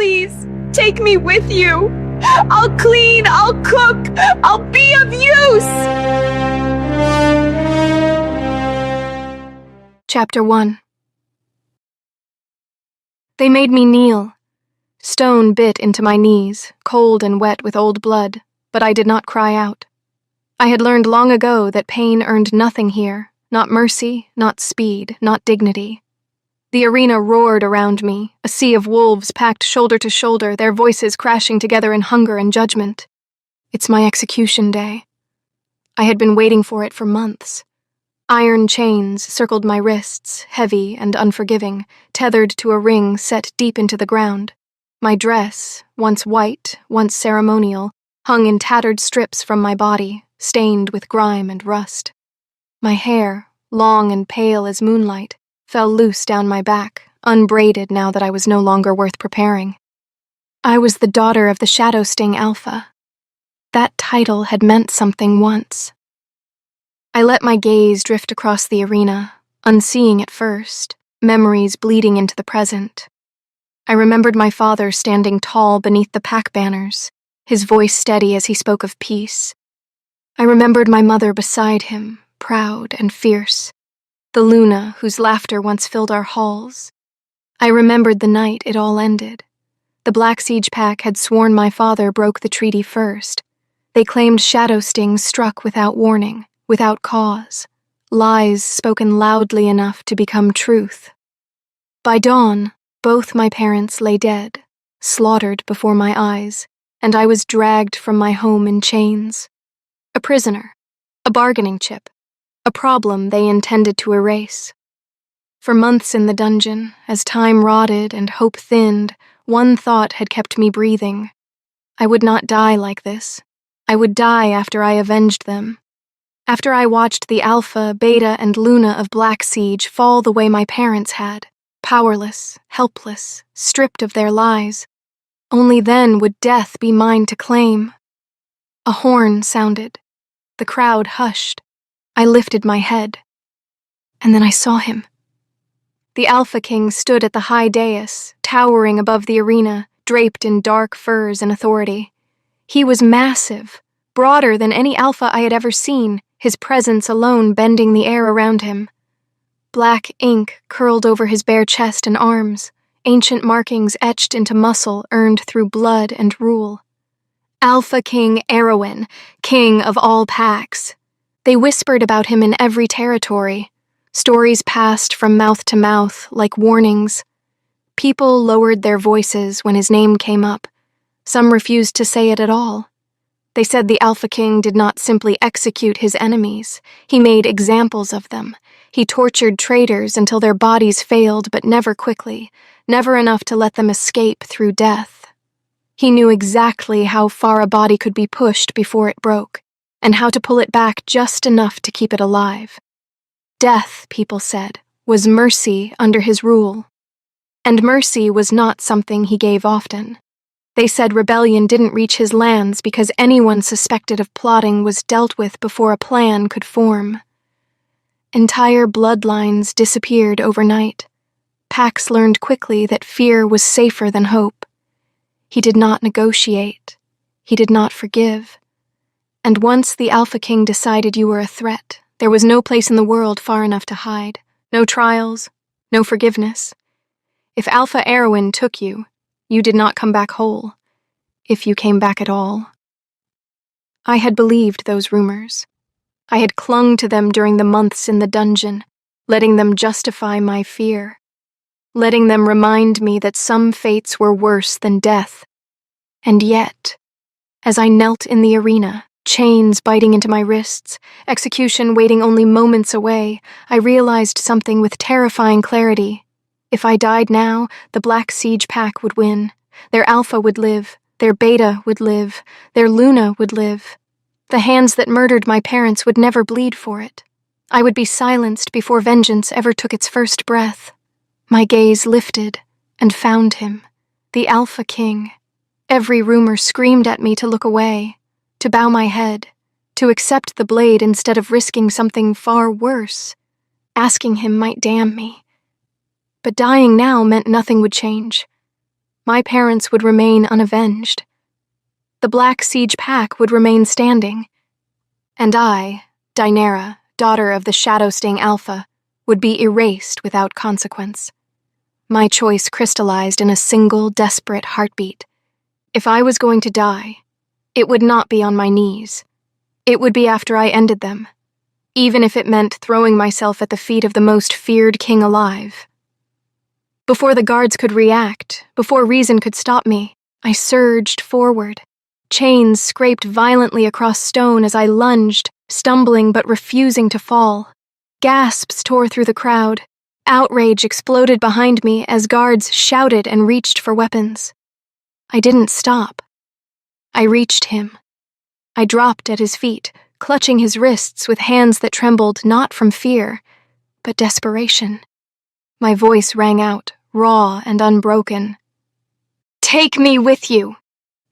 Please, take me with you. I'll clean, I'll cook, I'll be of use! Chapter 1. They made me kneel. Stone bit into my knees, cold and wet with old blood, but I did not cry out. I had learned long ago that pain earned nothing here, not mercy, not speed, not dignity. The arena roared around me, a sea of wolves packed shoulder to shoulder, their voices crashing together in hunger and judgment. It's my execution day. I had been waiting for it for months. Iron chains circled my wrists, heavy and unforgiving, tethered to a ring set deep into the ground. My dress, once white, once ceremonial, hung in tattered strips from my body, stained with grime and rust. My hair, long and pale as moonlight, fell loose down my back, unbraided now that I was no longer worth preparing. I was the daughter of the Shadowsting Alpha. That title had meant something once. I let my gaze drift across the arena, unseeing at first, memories bleeding into the present. I remembered my father standing tall beneath the pack banners, his voice steady as he spoke of peace. I remembered my mother beside him, proud and fierce, the Luna whose laughter once filled our halls. I remembered the night it all ended. The Black Siege Pack had sworn my father broke the treaty first. They claimed Shadowsting struck without warning, without cause, lies spoken loudly enough to become truth. By dawn, both my parents lay dead, slaughtered before my eyes, and I was dragged from my home in chains. A prisoner, a bargaining chip, a problem they intended to erase. For months in the dungeon, as time rotted and hope thinned, one thought had kept me breathing. I would not die like this. I would die after I avenged them. After I watched the Alpha, Beta, and Luna of Black Siege fall the way my parents had, powerless, helpless, stripped of their lies. Only then would death be mine to claim. A horn sounded. The crowd hushed. I lifted my head. And then I saw him. The Alpha King stood at the high dais, towering above the arena, draped in dark furs and authority. He was massive, broader than any Alpha I had ever seen, his presence alone bending the air around him. Black ink curled over his bare chest and arms, ancient markings etched into muscle earned through blood and rule. Alpha King Erwin, king of all packs. They whispered about him in every territory. Stories passed from mouth to mouth like warnings. People lowered their voices when his name came up. Some refused to say it at all. They said the Alpha King did not simply execute his enemies. He made examples of them. He tortured traitors until their bodies failed, but never quickly, never enough to let them escape through death. He knew exactly how far a body could be pushed before it broke, and how to pull it back just enough to keep it alive. Death, people said, was mercy under his rule. And mercy was not something he gave often. They said rebellion didn't reach his lands because anyone suspected of plotting was dealt with before a plan could form. Entire bloodlines disappeared overnight. Packs learned quickly that fear was safer than hope. He did not negotiate. He did not forgive. And once the Alpha King decided you were a threat, there was no place in the world far enough to hide. No trials, no forgiveness. If Alpha Erwin took you, you did not come back whole, if you came back at all. I had believed those rumors. I had clung to them during the months in the dungeon, letting them justify my fear, letting them remind me that some fates were worse than death. And yet, as I knelt in the arena, chains biting into my wrists, execution waiting only moments away, I realized something with terrifying clarity. If I died now, the Black Siege Pack would win. Their Alpha would live. Their Beta would live. Their Luna would live. The hands that murdered my parents would never bleed for it. I would be silenced before vengeance ever took its first breath. My gaze lifted and found him, the Alpha King. Every rumor screamed at me to look away, to bow my head, to accept the blade instead of risking something far worse. Asking him might damn me. But dying now meant nothing would change. my parents would remain unavenged. The Black Siege Pack would remain standing. And I, Dynera, daughter of the Shadowsting Alpha, would be erased without consequence. My choice crystallized in a single, desperate heartbeat. If I was going to die, it would not be on my knees. It would be after I ended them, even if it meant throwing myself at the feet of the most feared king alive. Before the guards could react, before reason could stop me, I surged forward. Chains scraped violently across stone as I lunged, stumbling but refusing to fall. Gasps tore through the crowd. Outrage exploded behind me as guards shouted and reached for weapons. I didn't stop. I reached him. I dropped at his feet, clutching his wrists with hands that trembled not from fear, but desperation. My voice rang out, raw and unbroken. "Take me with you!"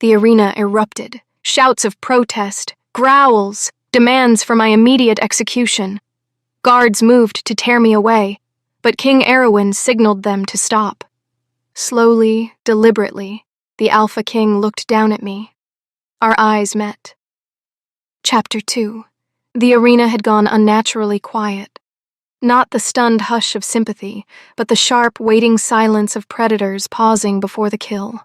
The arena erupted. Shouts of protest, growls, demands for my immediate execution. Guards moved to tear me away, but King Erwin signaled them to stop. Slowly, deliberately, the Alpha King looked down at me. Our eyes met. Chapter 2. The arena had gone unnaturally quiet. Not the stunned hush of sympathy, but the sharp, waiting silence of predators pausing before the kill.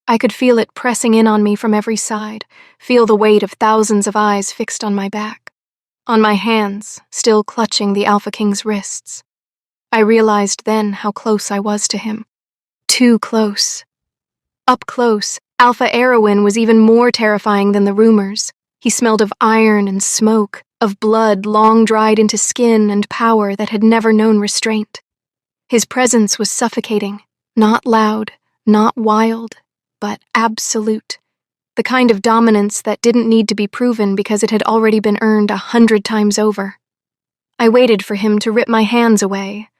I could feel it pressing in on me from every side, feel the weight of thousands of eyes fixed on my back, on my hands, still clutching the Alpha King's wrists. I realized then how close I was to him. Too close. Up close, Alpha Erwin was even more terrifying than the rumors. He smelled of iron and smoke, of blood long dried into skin and power that had never known restraint. His presence was suffocating, not loud, not wild, but absolute. The kind of dominance that didn't need to be proven because it had already been earned 100 times over. I waited for him to rip my hands away,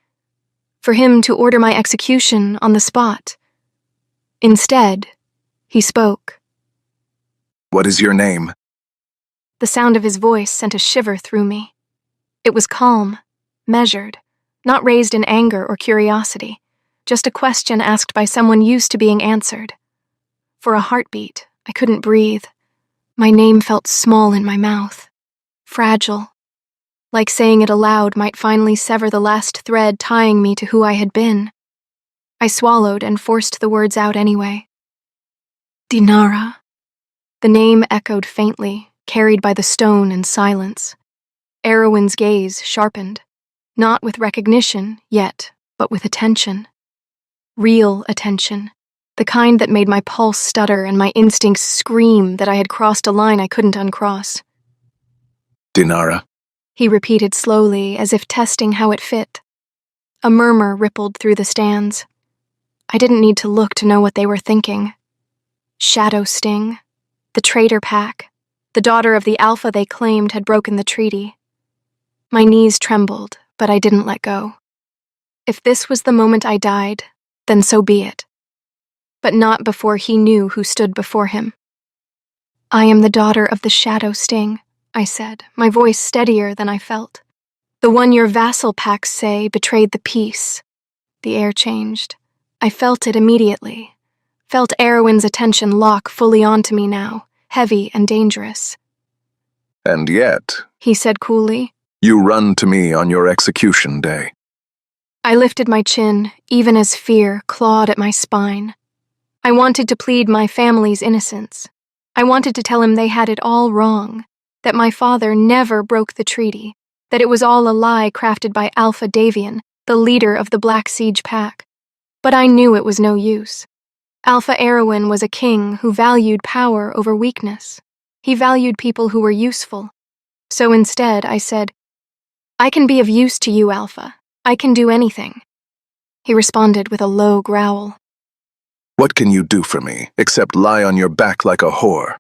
for him to order my execution on the spot. Instead, he spoke. "What is your name?" The sound of his voice sent a shiver through me. It was calm, measured, not raised in anger or curiosity, just a question asked by someone used to being answered. For a heartbeat, I couldn't breathe. My name felt small in my mouth, fragile. Like saying it aloud might finally sever the last thread tying me to who I had been. I swallowed and forced the words out anyway. Dinara. The name echoed faintly, carried by the stone and silence. Erwin's gaze sharpened, not with recognition yet, but with attention. Real attention, the kind that made my pulse stutter and my instincts scream that I had crossed a line I couldn't uncross. "Dinara." He repeated slowly, as if testing how it fit. A murmur rippled through the stands. I didn't need to look to know what they were thinking. Shadowsting, the traitor pack, the daughter of the Alpha they claimed had broken the treaty. My knees trembled, but I didn't let go. If this was the moment I died, then so be it. But not before he knew who stood before him. "I am the daughter of the Shadowsting," I said, my voice steadier than I felt. "The one your vassal packs say betrayed the peace." The air changed. I felt it immediately. Felt Erwin's attention lock fully onto me now, heavy and dangerous. "And yet," he said coolly, "you run to me on your execution day." I lifted my chin, even as fear clawed at my spine. I wanted to plead my family's innocence. I wanted to tell him they had it all wrong, that my father never broke the treaty, that it was all a lie crafted by Alpha Davian, the leader of the Black Siege Pack. But I knew it was no use. Alpha Erwin was a king who valued power over weakness. He valued people who were useful. So instead, I said, "I can be of use to you, Alpha. I can do anything." He responded with a low growl. "What can you do for me, except lie on your back like a whore?"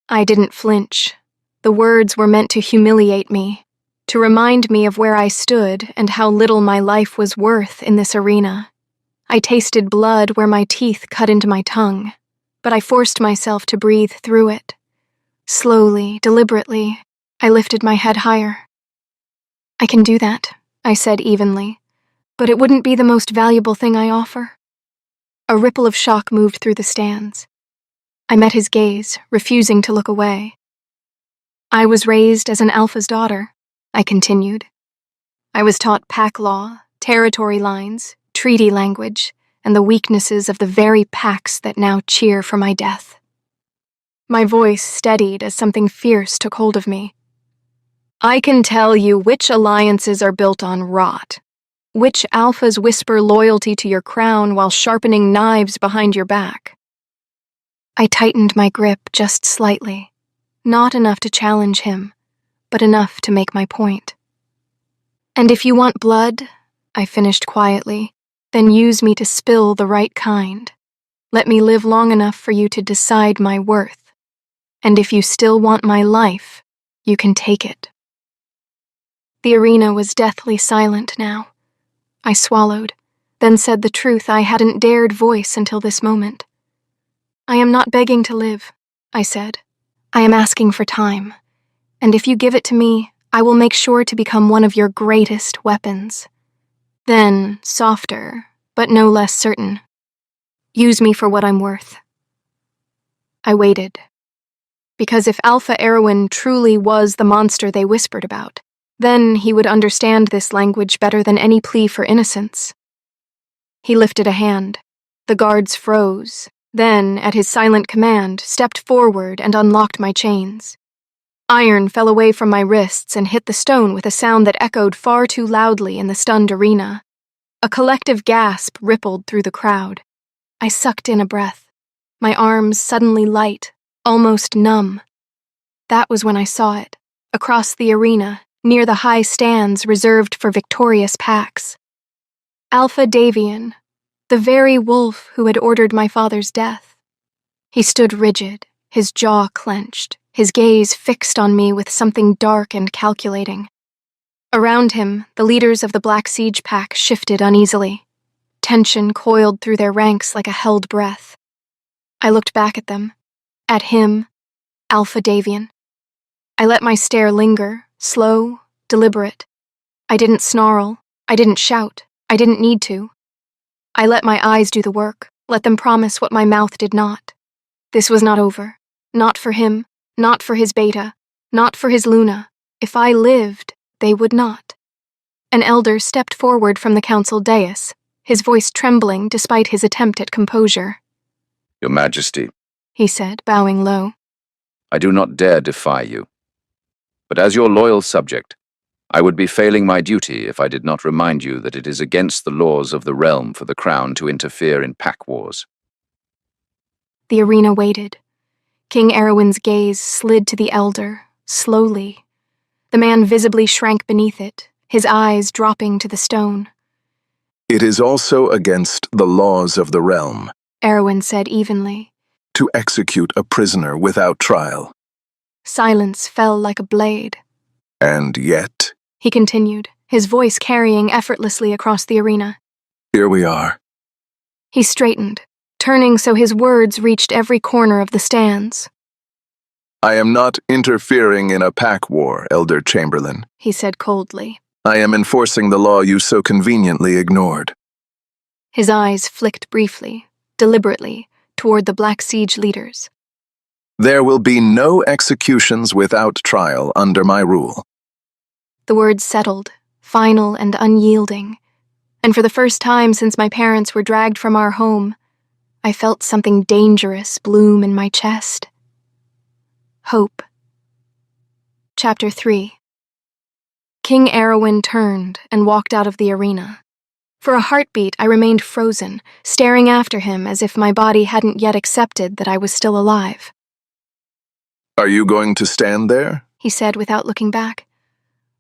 I didn't flinch. The words were meant to humiliate me, to remind me of where I stood and how little my life was worth in this arena. I tasted blood where my teeth cut into my tongue, but I forced myself to breathe through it. Slowly, deliberately, I lifted my head higher. "I can do that," I said evenly, "but it wouldn't be the most valuable thing I offer." A ripple of shock moved through the stands. I met his gaze, refusing to look away. I was raised as an alpha's daughter, I continued. I was taught pack law, territory lines, treaty language, and the weaknesses of the very packs that now cheer for my death. My voice steadied as something fierce took hold of me. I can tell you which alliances are built on rot, which alphas whisper loyalty to your crown while sharpening knives behind your back. I tightened my grip just slightly, not enough to challenge him, but enough to make my point. And if you want blood, I finished quietly, then use me to spill the right kind. Let me live long enough for you to decide my worth. And if you still want my life, you can take it. The arena was deathly silent now. I swallowed, then said the truth I hadn't dared voice until this moment. I am not begging to live, I said. I am asking for time, and if you give it to me, I will make sure to become one of your greatest weapons. Then, softer, but no less certain. Use me for what I'm worth. I waited. Because if Alpha Erwin truly was the monster they whispered about, then he would understand this language better than any plea for innocence. He lifted a hand. The guards froze, then, at his silent command, stepped forward and unlocked my chains. Iron fell away from my wrists and hit the stone with a sound that echoed far too loudly in the stunned arena. A collective gasp rippled through the crowd. I sucked in a breath, my arms suddenly light, almost numb. That was when I saw it, across the arena, near the high stands reserved for victorious packs. Alpha Davian, the very wolf who had ordered my father's death. He stood rigid, his jaw clenched, his gaze fixed on me with something dark and calculating. Around him, the leaders of the Black Siege pack shifted uneasily. Tension coiled through their ranks like a held breath. I looked back at them. At him, Alpha Davian. I let my stare linger, slow, deliberate. I didn't snarl, I didn't shout, I didn't need to. I let my eyes do the work, let them promise what my mouth did not. This was not over. Not for him, not for his beta, not for his Luna. If I lived, they would not. An elder stepped forward from the council dais, his voice trembling despite his attempt at composure. Your Majesty, he said, bowing low. I do not dare defy you. But as your loyal subject, I would be failing my duty if I did not remind you that it is against the laws of the realm for the crown to interfere in pack wars. The arena waited. King Erwin's gaze slid to the elder, slowly. The man visibly shrank beneath it, his eyes dropping to the stone. It is also against the laws of the realm, Erwin said evenly. to execute a prisoner without trial. Silence fell like a blade. And yet, He continued, his voice carrying effortlessly across the arena. here we are. He straightened, turning so his words reached every corner of the stands. I am not interfering in a pack war, Elder Chamberlain. He said coldly. I am enforcing the law you so conveniently ignored. His eyes flicked briefly, deliberately, toward the Black Siege leaders. There will be no executions without trial under my rule. The words settled, final and unyielding, and for the first time since my parents were dragged from our home, I felt something dangerous bloom in my chest. Hope. Chapter 3. King Erwin turned and walked out of the arena. For a heartbeat, I remained frozen, staring after him as if my body hadn't yet accepted that I was still alive. Are you going to stand there? He said without looking back.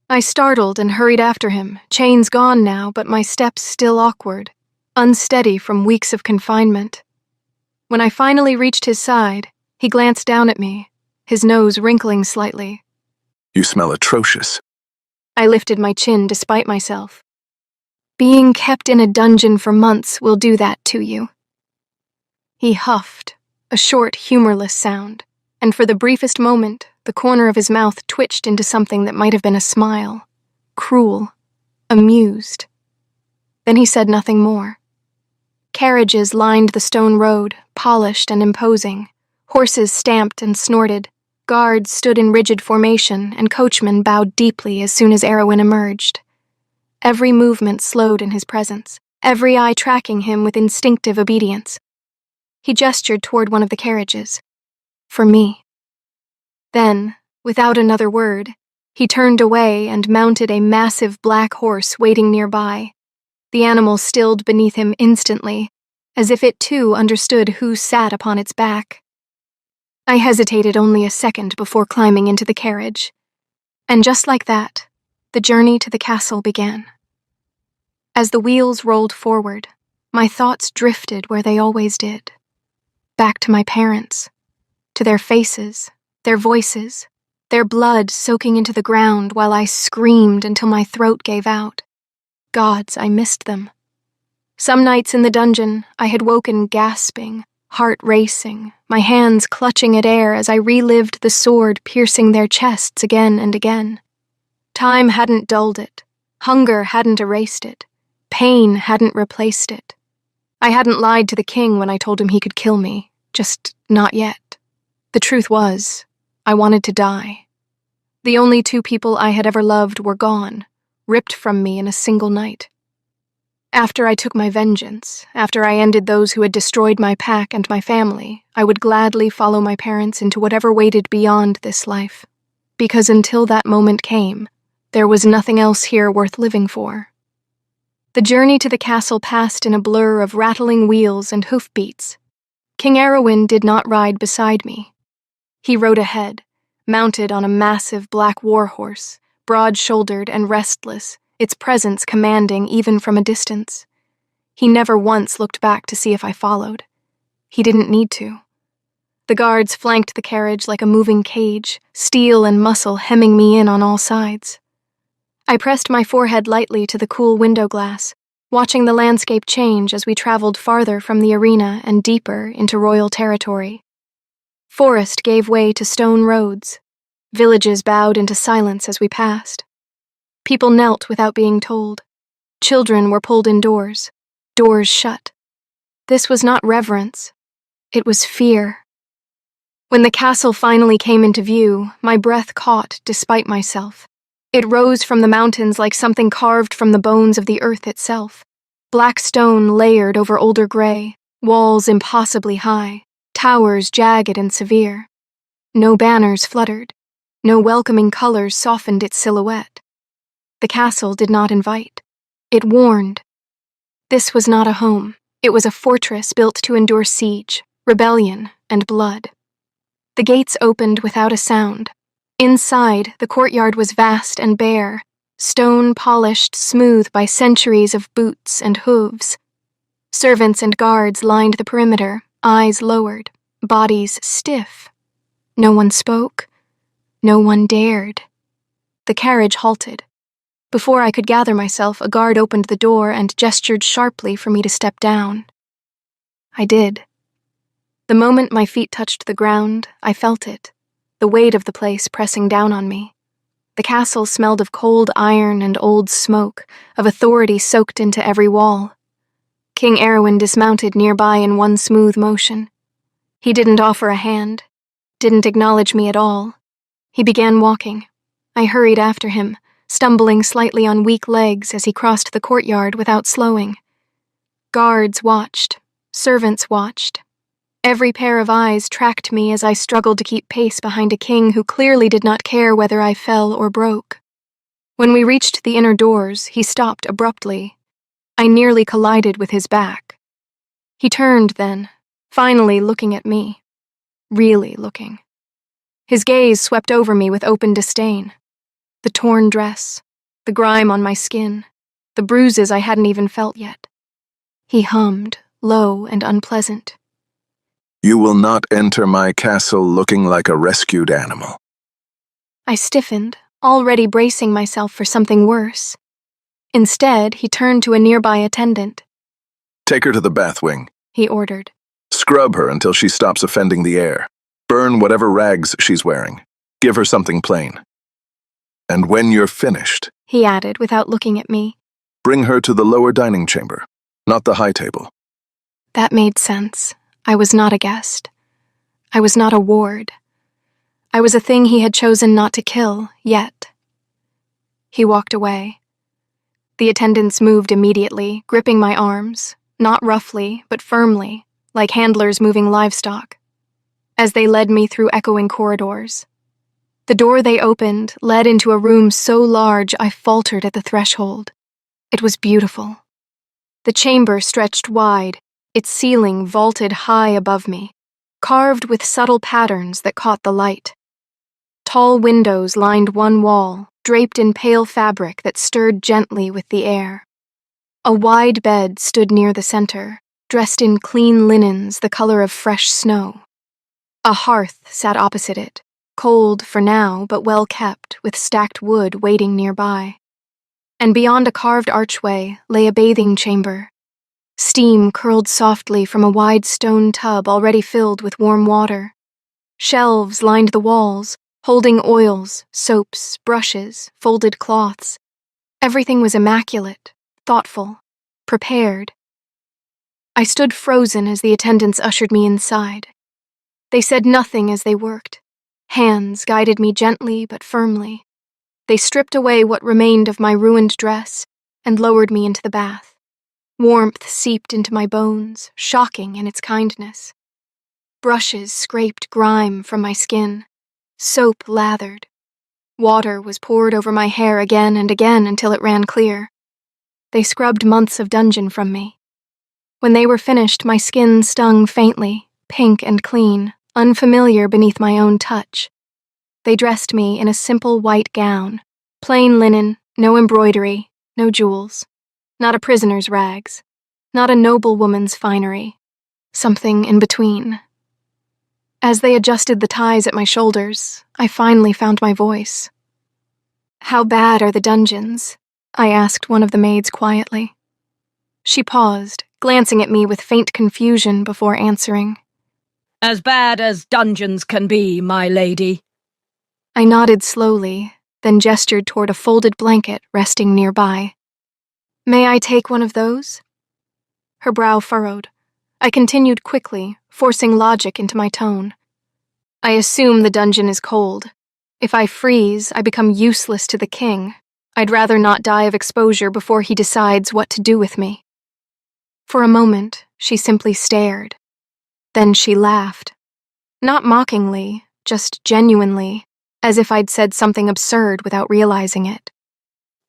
I startled and hurried after him, chains gone now, but my steps still awkward, unsteady from weeks of confinement. When I finally reached his side, he glanced down at me, his nose wrinkling slightly. You smell atrocious. I lifted my chin despite myself. Being kept in a dungeon for months will do that to you. He huffed, a short, humorless sound, and for the briefest moment, the corner of his mouth twitched into something that might have been a smile, cruel, amused. Then he said nothing more. Carriages lined the stone road, polished and imposing. Horses stamped and snorted. Guards stood in rigid formation, and coachmen bowed deeply as soon as Erwin emerged. Every movement slowed in his presence, every eye tracking him with instinctive obedience. He gestured toward one of the carriages. For me. Then, without another word, he turned away and mounted a massive black horse waiting nearby. The animal stilled beneath him instantly, as if it too understood who sat upon its back. I hesitated only a second before climbing into the carriage, and just like that, the journey to the castle began. As the wheels rolled forward, my thoughts drifted where they always did. Back to my parents, to their faces, their voices, their blood soaking into the ground while I screamed until my throat gave out. Gods, I missed them. Some nights in the dungeon, I had woken gasping, heart racing, my hands clutching at air as I relived the sword piercing their chests again and again. Time hadn't dulled it. Hunger hadn't erased it. Pain hadn't replaced it. I hadn't lied to the king when I told him he could kill me, just not yet. The truth was, I wanted to die. The only two people I had ever loved were gone, ripped from me in a single night. After I took my vengeance, after I ended those who had destroyed my pack and my family, I would gladly follow my parents into whatever waited beyond this life. Because until that moment came, there was nothing else here worth living for. The journey to the castle passed in a blur of rattling wheels and hoofbeats. King Erwin did not ride beside me. He rode ahead, mounted on a massive black warhorse, broad-shouldered and restless, its presence commanding even from a distance. He never once looked back to see if I followed. He didn't need to. The guards flanked the carriage like a moving cage, steel and muscle hemming me in on all sides. I pressed my forehead lightly to the cool window glass, watching the landscape change as we traveled farther from the arena and deeper into royal territory. Forest gave way to stone roads. Villages bowed into silence as we passed. People knelt without being told. Children were pulled indoors, doors shut. This was not reverence. It was fear. When the castle finally came into view, my breath caught despite myself. It rose from the mountains like something carved from the bones of the earth itself. Black stone layered over older gray, walls impossibly high, towers jagged and severe. No banners fluttered. No welcoming colors softened its silhouette. The castle did not invite. It warned. This was not a home. It was a fortress built to endure siege, rebellion, and blood. The gates opened without a sound. Inside, the courtyard was vast and bare, stone polished smooth by centuries of boots and hooves. Servants and guards lined the perimeter, eyes lowered, bodies stiff. No one spoke. No one dared. The carriage halted. Before I could gather myself, a guard opened the door and gestured sharply for me to step down. I did. The moment my feet touched the ground, I felt it, the weight of the place pressing down on me. The castle smelled of cold iron and old smoke, of authority soaked into every wall. King Erwin dismounted nearby in one smooth motion. He didn't offer a hand, didn't acknowledge me at all. He began walking. I hurried after him, stumbling slightly on weak legs as he crossed the courtyard without slowing. Guards watched. Servants watched. Every pair of eyes tracked me as I struggled to keep pace behind a king who clearly did not care whether I fell or broke. When we reached the inner doors, he stopped abruptly. I nearly collided with his back. He turned then, finally looking at me. Really looking. His gaze swept over me with open disdain. The torn dress, the grime on my skin, the bruises I hadn't even felt yet. He hummed, low and unpleasant. You will not enter my castle looking like a rescued animal. I stiffened, already bracing myself for something worse. Instead, he turned to a nearby attendant. Take her to the bath wing, He ordered. Scrub her until she stops offending the air. Burn whatever rags she's wearing. Give her something plain. And when you're finished, He added without looking at me, bring her to the lower dining chamber, not the high table. That made sense. I was not a guest. I was not a ward. I was a thing he had chosen not to kill, yet. He walked away. The attendants moved immediately, gripping my arms, not roughly, but firmly, like handlers moving livestock, as they led me through echoing corridors. The door they opened led into a room so large I faltered at the threshold. It was beautiful. The chamber stretched wide, its ceiling vaulted high above me, carved with subtle patterns that caught the light. Tall windows lined one wall, draped in pale fabric that stirred gently with the air. A wide bed stood near the center, dressed in clean linens the color of fresh snow. A hearth sat opposite it, cold for now but well kept, with stacked wood waiting nearby. And beyond a carved archway lay a bathing chamber. Steam curled softly from a wide stone tub already filled with warm water. Shelves lined the walls, holding oils, soaps, brushes, folded cloths. Everything was immaculate, thoughtful, prepared. I stood frozen as the attendants ushered me inside. They said nothing as they worked. Hands guided me gently but firmly. They stripped away what remained of my ruined dress and lowered me into the bath. Warmth seeped into my bones, shocking in its kindness. Brushes scraped grime from my skin. Soap lathered. Water was poured over my hair again and again until it ran clear. They scrubbed months of dungeon from me. When they were finished, my skin stung faintly, pink and clean, unfamiliar beneath my own touch. They dressed me in a simple white gown, plain linen, no embroidery, no jewels, not a prisoner's rags, not a noblewoman's finery, something in between. As they adjusted the ties at my shoulders, I finally found my voice. "How bad are the dungeons?" I asked one of the maids quietly. She paused, glancing at me with faint confusion before answering. "As bad as dungeons can be, my lady." I nodded slowly, then gestured toward a folded blanket resting nearby. "May I take one of those?" Her brow furrowed. I continued quickly, forcing logic into my tone. "I assume the dungeon is cold. If I freeze, I become useless to the king. I'd rather not die of exposure before he decides what to do with me." For a moment, she simply stared. Then she laughed. Not mockingly, just genuinely, as if I'd said something absurd without realizing it.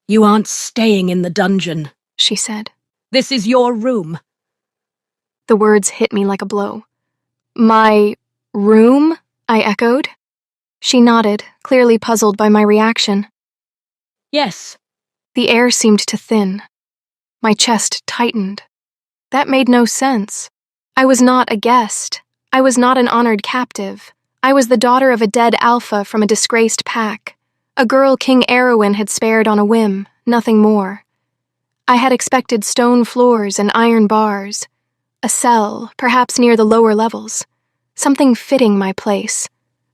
"You aren't staying in the dungeon," she said. "This is your room." The words hit me like a blow. "My room?" I echoed. She nodded, clearly puzzled by my reaction. "Yes." The air seemed to thin. My chest tightened. That made no sense. I was not a guest. I was not an honored captive. I was the daughter of a dead alpha from a disgraced pack. A girl King Erwin had spared on a whim, nothing more. I had expected stone floors and iron bars. A cell, perhaps near the lower levels. Something fitting my place.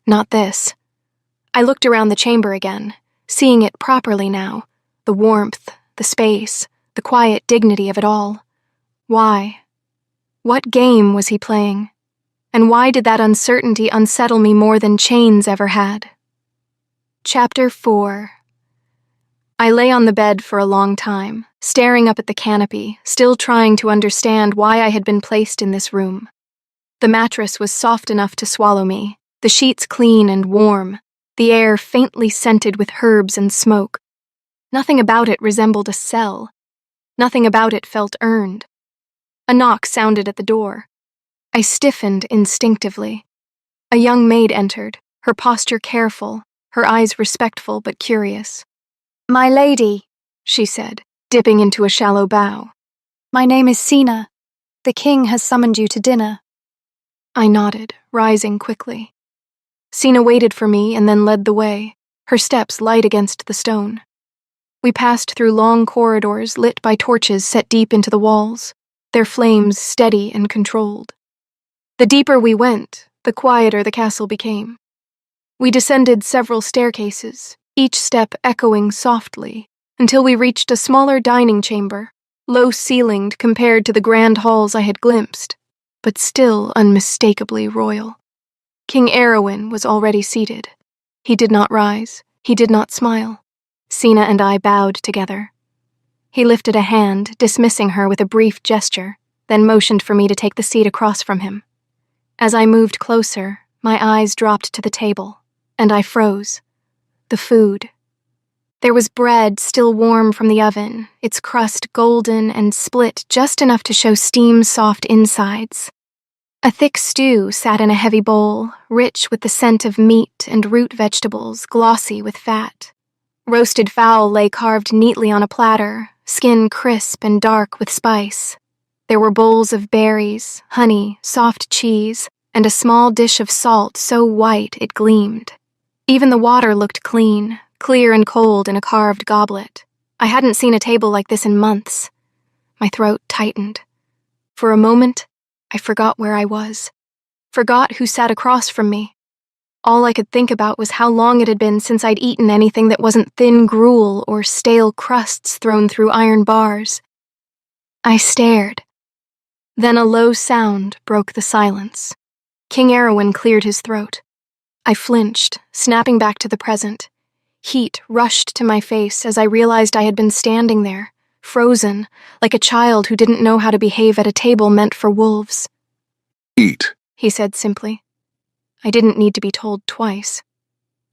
Not this. I looked around the chamber again, seeing it properly now. The warmth, the space, the quiet dignity of it all. Why? What game was he playing? And why did that uncertainty unsettle me more than chains ever had? Chapter 4. I lay on the bed for a long time, staring up at the canopy, still trying to understand why I had been placed in this room. The mattress was soft enough to swallow me, the sheets clean and warm, the air faintly scented with herbs and smoke. Nothing about it resembled a cell. Nothing about it felt earned. A knock sounded at the door. I stiffened instinctively. A young maid entered, her posture careful, her eyes respectful but curious. "My lady," she said, dipping into a shallow bow. "My name is Sina. The king has summoned you to dinner." I nodded, rising quickly. Sina waited for me and then led the way, her steps light against the stone. We passed through long corridors lit by torches set deep into the walls, their flames steady and controlled. The deeper we went, the quieter the castle became. We descended several staircases, each step echoing softly, until we reached a smaller dining chamber, low-ceilinged compared to the grand halls I had glimpsed, but still unmistakably royal. King Erwin was already seated. He did not rise. He did not smile. Sina and I bowed together. He lifted a hand, dismissing her with a brief gesture, then motioned for me to take the seat across from him. As I moved closer, my eyes dropped to the table, and I froze. The food. There was bread still warm from the oven, its crust golden and split just enough to show steam-soft insides. A thick stew sat in a heavy bowl, rich with the scent of meat and root vegetables, glossy with fat. Roasted fowl lay carved neatly on a platter, skin crisp and dark with spice. There were bowls of berries, honey, soft cheese, and a small dish of salt so white it gleamed. Even the water looked clean, clear and cold in a carved goblet. I hadn't seen a table like this in months. My throat tightened. For a moment, I forgot where I was. Forgot who sat across from me. All I could think about was how long it had been since I'd eaten anything that wasn't thin gruel or stale crusts thrown through iron bars. I stared. Then a low sound broke the silence. King Erwin cleared his throat. I flinched, snapping back to the present. Heat rushed to my face as I realized I had been standing there, frozen, like a child who didn't know how to behave at a table meant for wolves. Eat. He said simply. I didn't need to be told twice.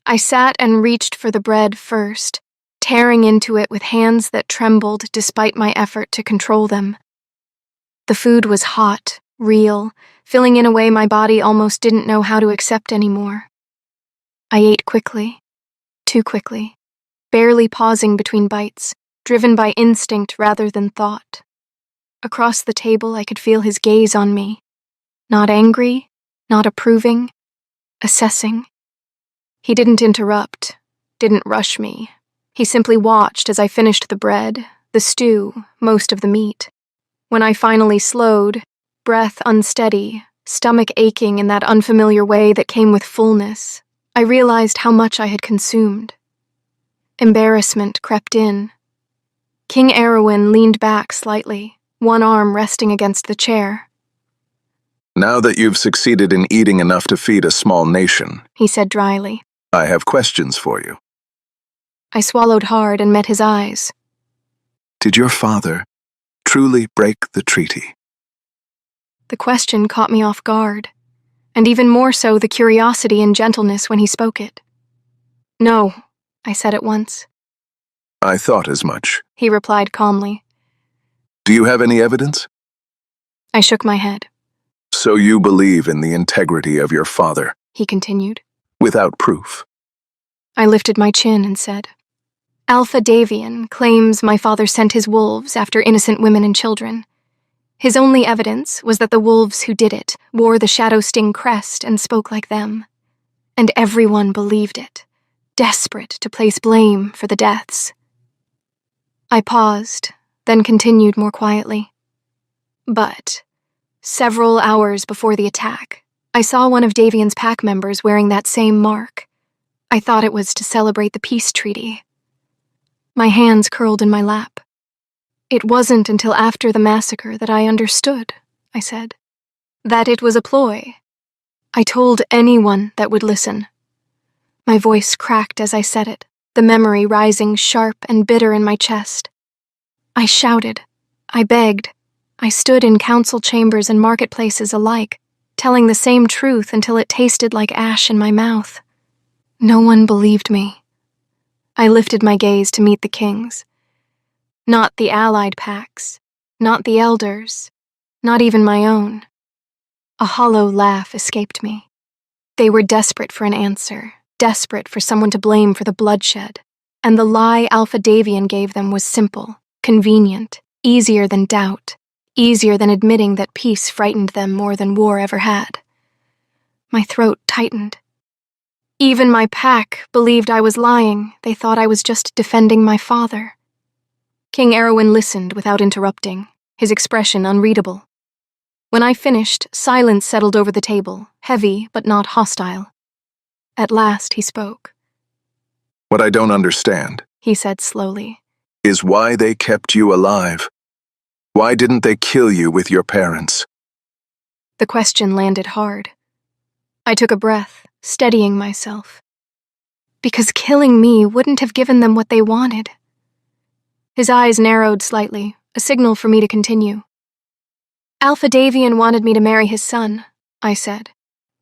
I sat and reached for the bread first, tearing into it with hands that trembled despite my effort to control them. The food was hot, real, filling in a way my body almost didn't know how to accept anymore. I ate quickly, too quickly, barely pausing between bites, driven by instinct rather than thought. Across the table, I could feel his gaze on me. Not angry, not approving, assessing. He didn't interrupt, didn't rush me. He simply watched as I finished the bread, the stew, most of the meat. When I finally slowed, breath unsteady, stomach aching in that unfamiliar way that came with fullness, I realized how much I had consumed. Embarrassment crept in. King Erwin leaned back slightly, one arm resting against the chair. Now that you've succeeded in eating enough to feed a small nation, He said dryly. I have questions for you. I swallowed hard and met his eyes. Did your father truly break the treaty? The question caught me off guard, and even more so the curiosity and gentleness when he spoke it. No, I said at once. I thought as much. He replied calmly. Do you have any evidence? I shook my head. So you believe in the integrity of your father, He continued. without proof. I lifted my chin and said, Alpha Davian claims my father sent his wolves after innocent women and children. His only evidence was that the wolves who did it wore the Shadow Sting crest and spoke like them. And everyone believed it, desperate to place blame for the deaths. I paused, then continued more quietly. But several hours before the attack, I saw one of Davian's pack members wearing that same mark. I thought it was to celebrate the peace treaty. My hands curled in my lap. It wasn't until after the massacre that I understood, I said. That it was a ploy. I told anyone that would listen. My voice cracked as I said it, the memory rising sharp and bitter in my chest. I shouted. I begged. I stood in council chambers and marketplaces alike, telling the same truth until it tasted like ash in my mouth. No one believed me. I lifted my gaze to meet the kings. Not the allied packs, not the elders, not even my own. A hollow laugh escaped me. They were desperate for an answer, desperate for someone to blame for the bloodshed, and the lie Alpha Davian gave them was simple, convenient, easier than doubt, easier than admitting that peace frightened them more than war ever had. My throat tightened. Even my pack believed I was lying. They thought I was just defending my father. King Erwin listened without interrupting, his expression unreadable. When I finished, silence settled over the table, heavy but not hostile. At last he spoke. What I don't understand, He said slowly. is why they kept you alive. Why didn't they kill you with your parents? The question landed hard. I took a breath, steadying myself. Because killing me wouldn't have given them what they wanted. His eyes narrowed slightly, a signal for me to continue. Alpha Davian wanted me to marry his son, I said.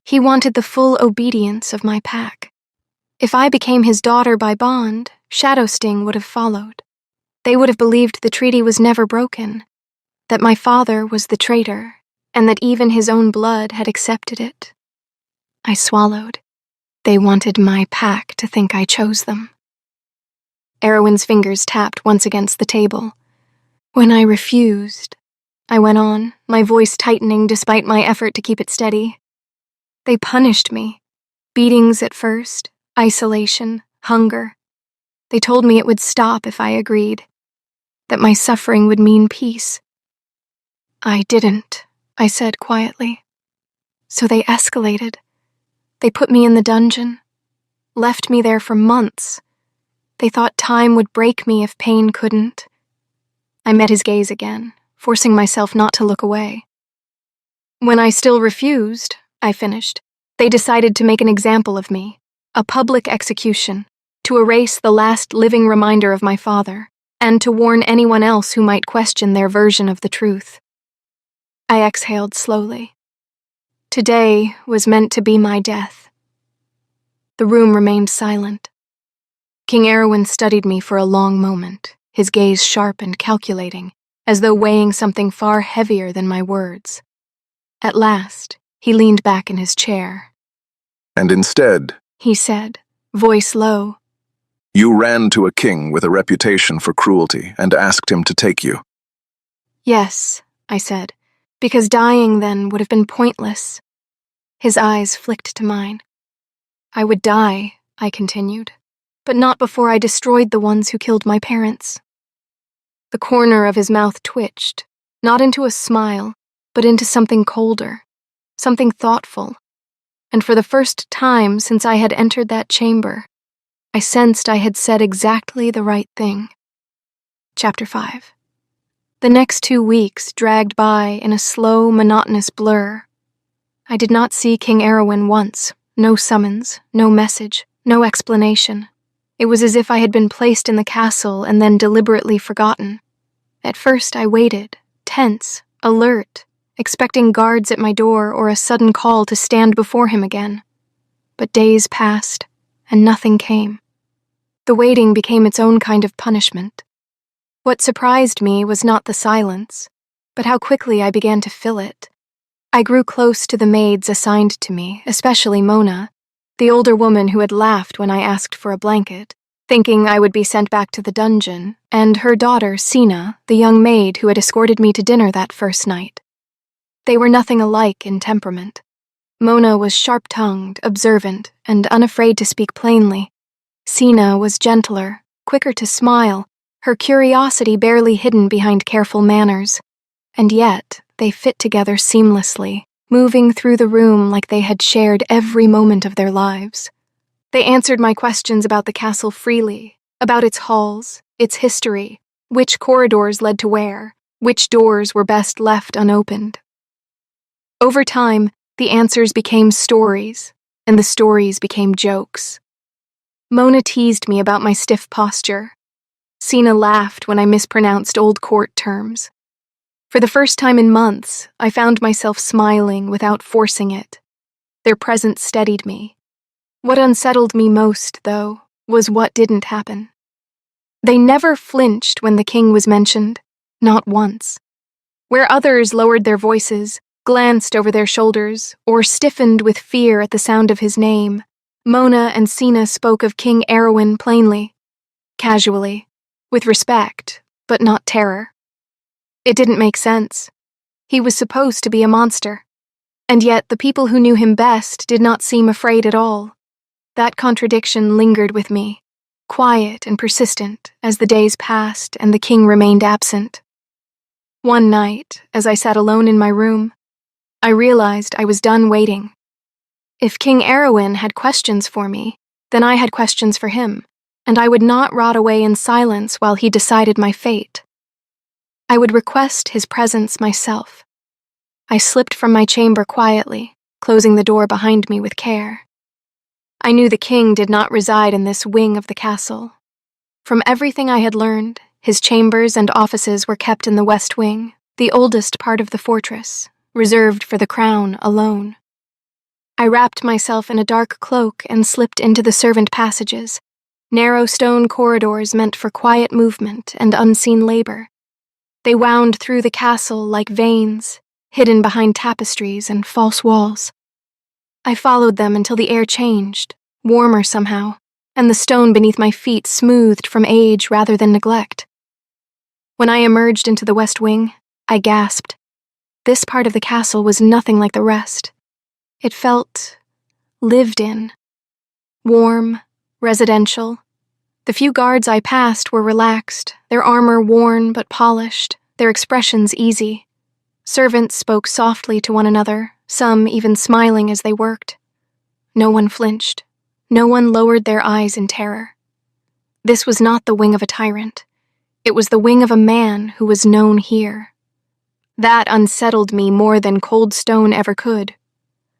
He wanted the full obedience of my pack. If I became his daughter by bond, Shadowsting would have followed. They would have believed the treaty was never broken, that my father was the traitor, and that even his own blood had accepted it. I swallowed. They wanted my pack to think I chose them. Erwin's fingers tapped once against the table. When I refused, I went on, my voice tightening despite my effort to keep it steady. They punished me. Beatings at first, isolation, hunger. They told me it would stop if I agreed, that my suffering would mean peace. I didn't, I said quietly. So they escalated. They put me in the dungeon, left me there for months. They thought time would break me if pain couldn't. I met his gaze again, forcing myself not to look away. When I still refused, I finished, they decided to make an example of me, a public execution, to erase the last living reminder of my father, and to warn anyone else who might question their version of the truth. I exhaled slowly. Today was meant to be my death. The room remained silent. King Erwin studied me for a long moment, his gaze sharp and calculating, as though weighing something far heavier than my words. At last, he leaned back in his chair. And instead, He said, voice low, you ran to a king with a reputation for cruelty and asked him to take you. Yes, I said, because dying then would have been pointless. His eyes flicked to mine. I would die, I continued, but not before I destroyed the ones who killed my parents. The corner of his mouth twitched, not into a smile, but into something colder, something thoughtful. And for the first time since I had entered that chamber, I sensed I had said exactly the right thing. Chapter 5. The next 2 weeks dragged by in a slow, monotonous blur. I did not see King Erwin once, no summons, no message, no explanation. It was as if I had been placed in the castle and then deliberately forgotten. At first I waited, tense, alert, expecting guards at my door or a sudden call to stand before him again. But days passed, and nothing came. The waiting became its own kind of punishment. What surprised me was not the silence, but how quickly I began to fill it. I grew close to the maids assigned to me, especially Mona, the older woman who had laughed when I asked for a blanket, thinking I would be sent back to the dungeon, and her daughter, Sina, the young maid who had escorted me to dinner that first night. They were nothing alike in temperament. Mona was sharp-tongued, observant, and unafraid to speak plainly. Sina was gentler, quicker to smile, her curiosity barely hidden behind careful manners. And yet, they fit together seamlessly, moving through the room like they had shared every moment of their lives. They answered my questions about the castle freely, about its halls, its history, which corridors led to where, which doors were best left unopened. Over time, the answers became stories, and the stories became jokes. Mona teased me about my stiff posture. Sina laughed when I mispronounced old court terms. For the first time in months, I found myself smiling without forcing it. Their presence steadied me. What unsettled me most, though, was what didn't happen. They never flinched when the king was mentioned, not once. Where others lowered their voices, glanced over their shoulders, or stiffened with fear at the sound of his name, Mona and Sina spoke of King Erwin plainly, casually, with respect, but not terror. It didn't make sense. He was supposed to be a monster, and yet the people who knew him best did not seem afraid at all. That contradiction lingered with me, quiet and persistent, as the days passed and the king remained absent. One night, as I sat alone in my room, I realized I was done waiting. If King Erwin had questions for me, then I had questions for him, and I would not rot away in silence while he decided my fate. I would request his presence myself. I slipped from my chamber quietly, closing the door behind me with care. I knew the king did not reside in this wing of the castle. From everything I had learned, his chambers and offices were kept in the west wing, the oldest part of the fortress, reserved for the crown alone. I wrapped myself in a dark cloak and slipped into the servant passages, narrow stone corridors meant for quiet movement and unseen labor. They wound through the castle like veins, hidden behind tapestries and false walls. I followed them until the air changed, warmer somehow, and the stone beneath my feet smoothed from age rather than neglect. When I emerged into the west wing, I gasped. This part of the castle was nothing like the rest. It felt lived in. Warm, residential. The few guards I passed were relaxed, their armor worn but polished, their expressions easy. Servants spoke softly to one another, some even smiling as they worked. No one flinched. No one lowered their eyes in terror. This was not the wing of a tyrant. It was the wing of a man who was known here. That unsettled me more than cold stone ever could.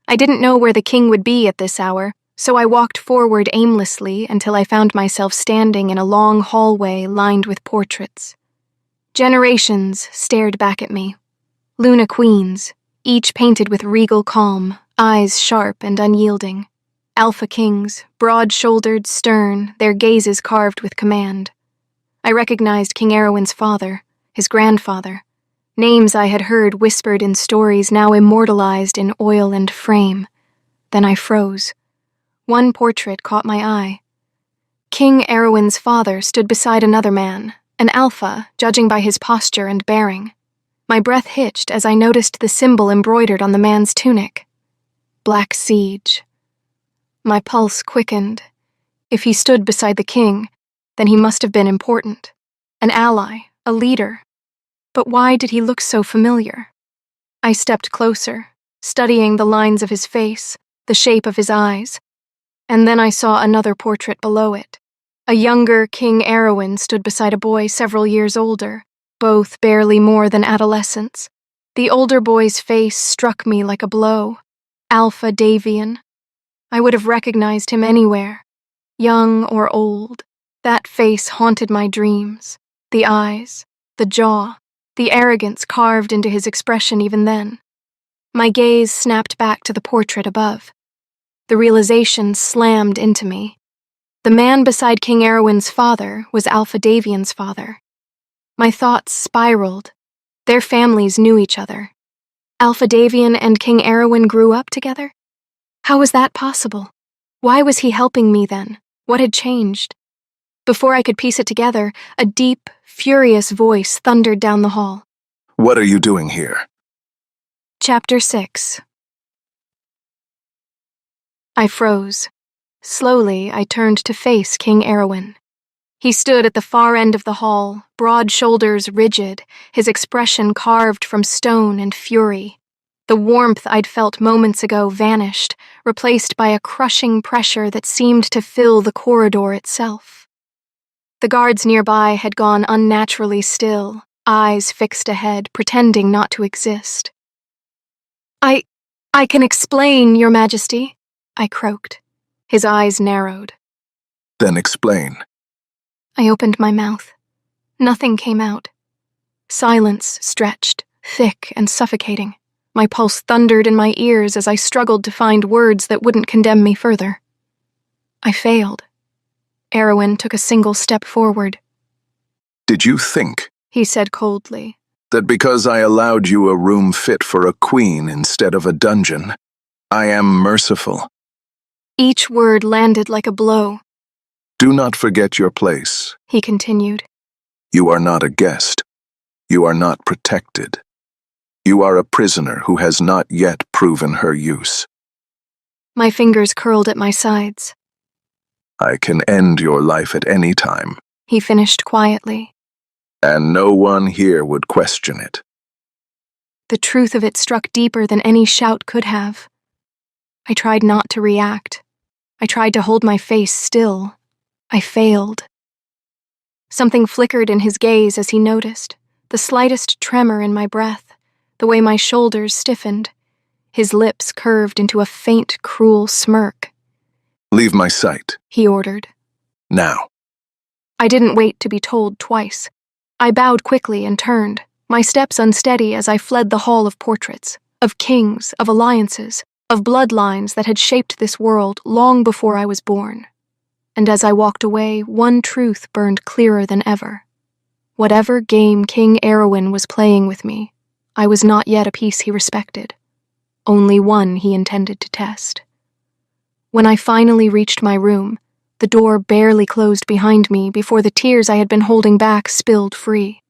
I didn't know where the king would be at this hour, so I walked forward aimlessly until I found myself standing in a long hallway lined with portraits. Generations stared back at me. Luna queens, each painted with regal calm, eyes sharp and unyielding. Alpha kings, broad-shouldered, stern, their gazes carved with command. I recognized King Erwin's father, his grandfather, names I had heard whispered in stories now immortalized in oil and frame. Then I froze. One portrait caught my eye. King Erwin's father stood beside another man, an alpha, judging by his posture and bearing. My breath hitched as I noticed the symbol embroidered on the man's tunic. Black Siege. My pulse quickened. If he stood beside the king, then he must have been important. An ally, a leader. But why did he look so familiar? I stepped closer, studying the lines of his face, the shape of his eyes. And then I saw another portrait below it. A younger King Erwin stood beside a boy several years older, both barely more than adolescents. The older boy's face struck me like a blow. Alpha Davian. I would have recognized him anywhere. Young or old, that face haunted my dreams. The eyes, the jaw, the arrogance carved into his expression even then. My gaze snapped back to the portrait above. The realization slammed into me. The man beside King Erwin's father was Alpha Davian's father. My thoughts spiraled. Their families knew each other. Alpha Davian and King Erwin grew up together? How was that possible? Why was he helping me then? What had changed? Before I could piece it together, a deep, furious voice thundered down the hall. What are you doing here? Chapter 6. I froze. Slowly, I turned to face King Erwin. He stood at the far end of the hall, broad shoulders rigid, his expression carved from stone and fury. The warmth I'd felt moments ago vanished, replaced by a crushing pressure that seemed to fill the corridor itself. The guards nearby had gone unnaturally still, eyes fixed ahead, pretending not to exist. I can explain, Your Majesty, I croaked. His eyes narrowed. Then explain. I opened my mouth. Nothing came out. Silence stretched, thick and suffocating. My pulse thundered in my ears as I struggled to find words that wouldn't condemn me further. I failed. Erwin took a single step forward. Did you think, He said coldly, that because I allowed you a room fit for a queen instead of a dungeon, I am merciful? Each word landed like a blow. Do not forget your place. He continued. You are not a guest. You are not protected. You are a prisoner who has not yet proven her use. My fingers curled at my sides. I can end your life at any time, He finished quietly. and no one here would question it. The truth of it struck deeper than any shout could have. I tried not to react. I tried to hold my face still. I failed. Something flickered in his gaze as he noticed. the slightest tremor in my breath, the way my shoulders stiffened. His lips curved into a faint, cruel smirk. Leave my sight. He ordered. Now. I didn't wait to be told twice. I bowed quickly and turned, my steps unsteady as I fled the hall of portraits, of kings, of alliances, of bloodlines that had shaped this world long before I was born. And as I walked away, one truth burned clearer than ever. Whatever game King Erwin was playing with me, I was not yet a piece he respected, only one he intended to test. When I finally reached my room, the door barely closed behind me before the tears I had been holding back spilled free.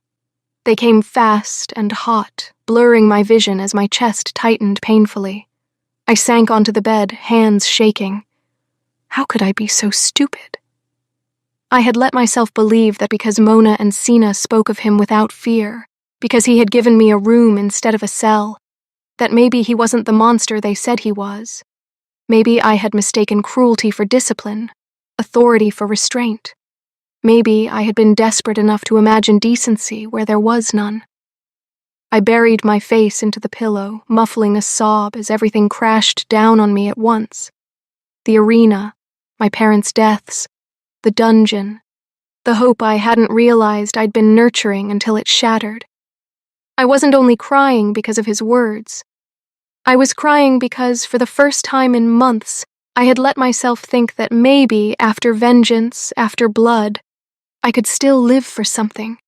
They came fast and hot, blurring my vision as my chest tightened painfully. I sank onto the bed, hands shaking. How could I be so stupid? I had let myself believe that because Mona and Sina spoke of him without fear, because he had given me a room instead of a cell, that maybe he wasn't the monster they said he was. Maybe I had mistaken cruelty for discipline, authority for restraint. Maybe I had been desperate enough to imagine decency where there was none. I buried my face into the pillow, muffling a sob as everything crashed down on me at once. The arena, my parents' deaths, the dungeon, the hope I hadn't realized I'd been nurturing until it shattered. I wasn't only crying because of his words. I was crying because, for the first time in months, I had let myself think that maybe, after vengeance, after blood, I could still live for something.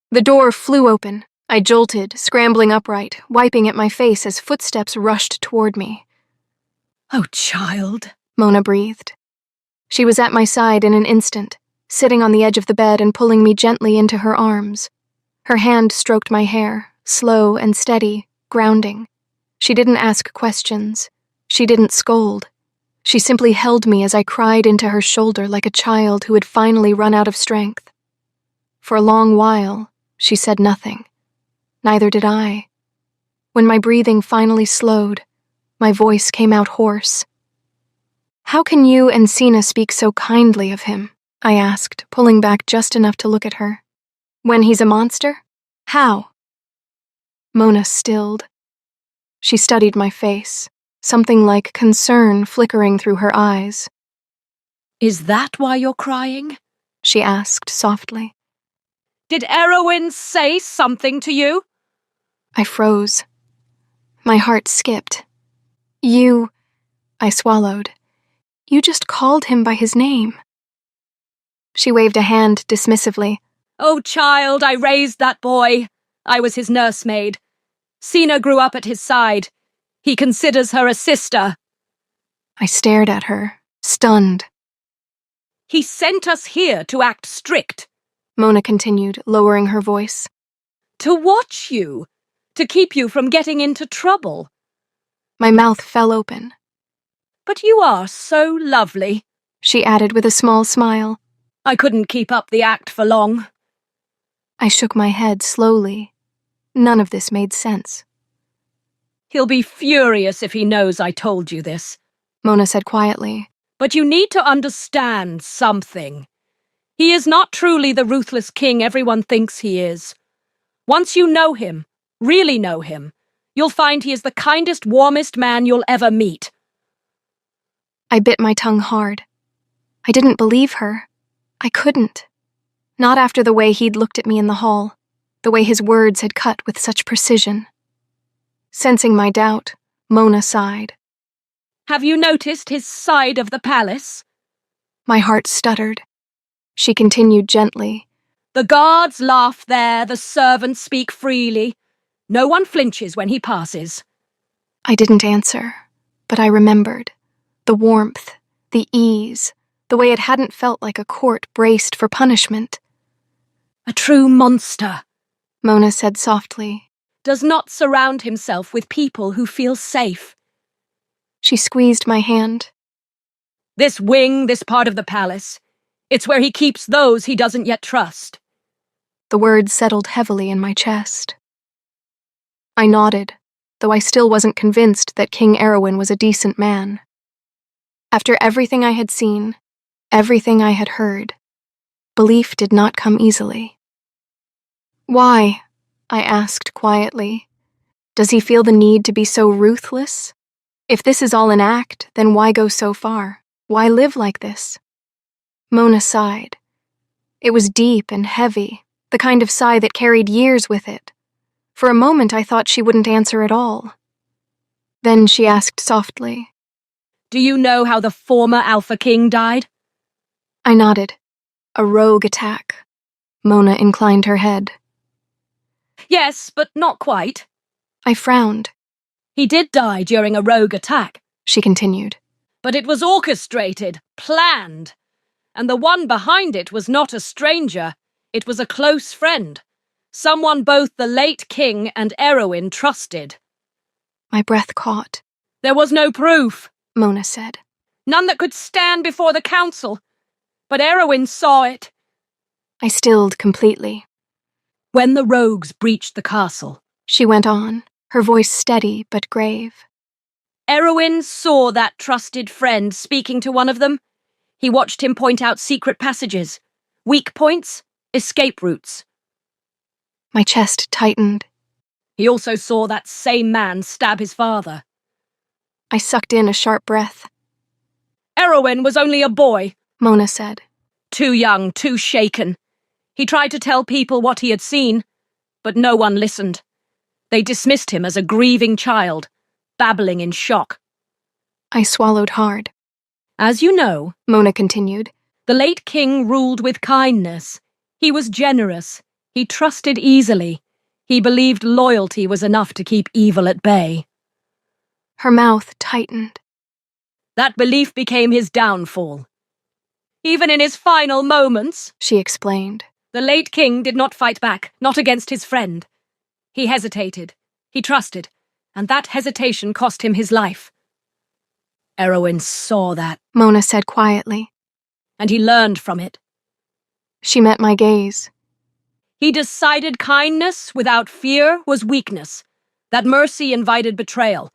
The door flew open. I jolted, scrambling upright, wiping at my face as footsteps rushed toward me. Oh, child, Mona breathed. She was at my side in an instant, sitting on the edge of the bed and pulling me gently into her arms. Her hand stroked my hair, slow and steady, grounding. She didn't ask questions. She didn't scold. She simply held me as I cried into her shoulder like a child who had finally run out of strength. For a long while, she said nothing. Neither did I. When my breathing finally slowed, my voice came out hoarse. "How can you and Sina speak so kindly of him?" I asked, pulling back just enough to look at her. "When he's a monster? How?" Mona stilled. She studied my face, something like concern flickering through her eyes. Is that why you're crying? She asked softly. Did Erwin say something to you? I froze. My heart skipped. "You," I swallowed. "You just called him by his name." She waved a hand dismissively. Oh, child, I raised that boy. I was his nursemaid. Sina grew up at his side. He considers her a sister. I stared at her, stunned. He sent us here to act strict. Mona continued, lowering her voice. To watch you. To keep you from getting into trouble. My mouth fell open. But you are so lovely, she added with a small smile. I couldn't keep up the act for long. I shook my head slowly. None of this made sense. He'll be furious if he knows I told you this, Mona said quietly. But you need to understand something. He is not truly the ruthless king everyone thinks he is. Once you know him, really know him, you'll find he is the kindest, warmest man you'll ever meet. I bit my tongue hard. I didn't believe her. I couldn't. Not after the way he'd looked at me in the hall, the way his words had cut with such precision. Sensing my doubt, Mona sighed. Have you noticed his side of the palace? My heart stuttered. She continued gently. The guards laugh there, the servants speak freely. No one flinches when he passes. I didn't answer, but I remembered. The warmth, the ease, the way it hadn't felt like a court braced for punishment. A true monster, Mona said softly. Does not surround himself with people who feel safe. She squeezed my hand. This wing, this part of the palace, it's where he keeps those he doesn't yet trust. The words settled heavily in my chest. I nodded, though I still wasn't convinced that King Erwin was a decent man. After everything I had seen, everything I had heard, belief did not come easily. "Why?" I asked quietly. Does he feel the need to be so ruthless? If this is all an act, then why go so far? Why live like this? Mona sighed. It was deep and heavy, the kind of sigh that carried years with it. For a moment I thought she wouldn't answer at all. Then she asked softly. Do you know how the former Alpha King died? I nodded. A rogue attack. Mona inclined her head. Yes, but not quite. I frowned. He did die during a rogue attack, She continued. but it was orchestrated, planned. And the one behind it was not a stranger, it was a close friend. Someone both the late king and Erowyn trusted. My breath caught. There was no proof, Mona said. none that could stand before the council. But Erowyn saw it. I stilled completely. When the rogues breached the castle, She went on, her voice steady but grave. Erowyn saw that trusted friend speaking to one of them. He watched him point out secret passages, weak points, escape routes. My chest tightened. He also saw that same man stab his father. I sucked in a sharp breath. Erowyn was only a boy, Mona said. too young, too shaken. He tried to tell people what he had seen, but no one listened. They dismissed him as a grieving child, babbling in shock. I swallowed hard. As you know, Mona continued. the late king ruled with kindness. He was generous. He trusted easily. He believed loyalty was enough to keep evil at bay. Her mouth tightened. That belief became his downfall. Even in his final moments, She explained. the late king did not fight back, not against his friend. He hesitated. He trusted, and that hesitation cost him his life. Erowyn saw that, Mona said quietly. and he learned from it. She met my gaze. He decided kindness without fear was weakness, that mercy invited betrayal,